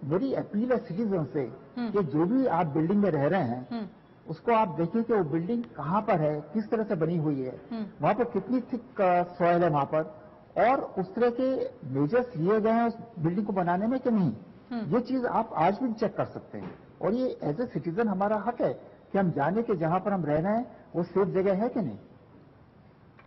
Speaker 15: मेरी अपील है सिटीजन से कि जो भी आप बिल्डिंग में रह रहे हैं उसको आप देखिए कि वो बिल्डिंग कहाँ पर है, किस तरह से बनी हुई है, वहां पर कितनी थिक सॉइल है वहां पर, और उस तरह के मेजर्स लिए गए हैं उस बिल्डिंग को बनाने में कि नहीं, ये चीज आप आज भी चेक कर सकते हैं। और ये एज ए सिटीजन हमारा हक है कि हम जाने कि जहां पर हम रह रहे हैं वो सेफ जगह है कि नहीं।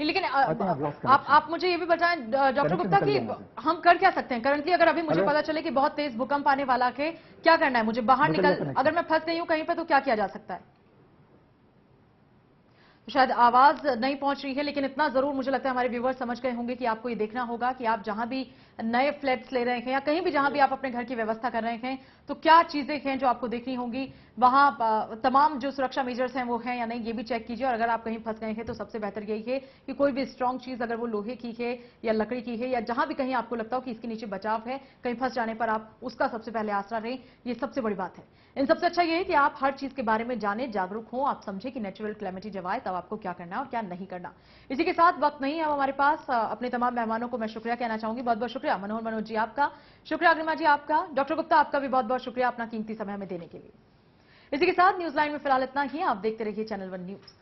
Speaker 4: लेकिन आप मुझे ये भी बताएं डॉक्टर गुप्ता कि हम कर क्या सकते हैं करंटली? अगर अभी मुझे पता चले कि बहुत तेज भूकंप आने वाला है, क्या करना है मुझे? बाहर निकल, अगर मैं फंस गई हूं कहीं पर तो क्या किया जा सकता है? शायद आवाज नहीं पहुंच रही है, लेकिन इतना जरूर मुझे लगता है हमारे व्यूअर्स समझ गए होंगे कि आपको ये देखना होगा कि आप जहां भी नए फ्लैट्स ले रहे हैं या कहीं भी जहां भी आप अपने घर की व्यवस्था कर रहे हैं तो क्या चीजें हैं जो आपको देखनी होंगी, वहां तमाम जो सुरक्षा मेजर्स हैं वो हैं या नहीं, ये भी चेक कीजिए। और अगर आप कहीं फंस गए हैं तो सबसे बेहतर यही है कि कोई भी स्ट्रांग चीज, अगर वो लोहे की है या लकड़ी की है या जहां भी कहीं आपको लगता हो कि इसके नीचे बचाव है, कहीं फंस जाने पर आप उसका सबसे पहले आसरा रहें, ये सबसे बड़ी बात है। इन सबसे अच्छा ये है कि आप हर चीज के बारे में जाने, जागरूक हो, आप समझे कि नेचुरल क्लेमिटी जब आए तब आपको क्या करना है और क्या नहीं करना। इसी के साथ वक्त नहीं है अब हमारे पास, अपने तमाम मेहमानों को मैं शुक्रिया कहना चाहूंगी। बहुत बहुत शुक्रिया मनोज जी आपका, शुक्रिया अग्निमा जी आपका, डॉक्टर गुप्ता आपका भी बहुत बहुत शुक्रिया अपना कीमती समय हमें देने के लिए। इसी के साथ न्यूज लाइन में फिलहाल इतना ही। आप देखते रहिए चैनल 1 न्यूज।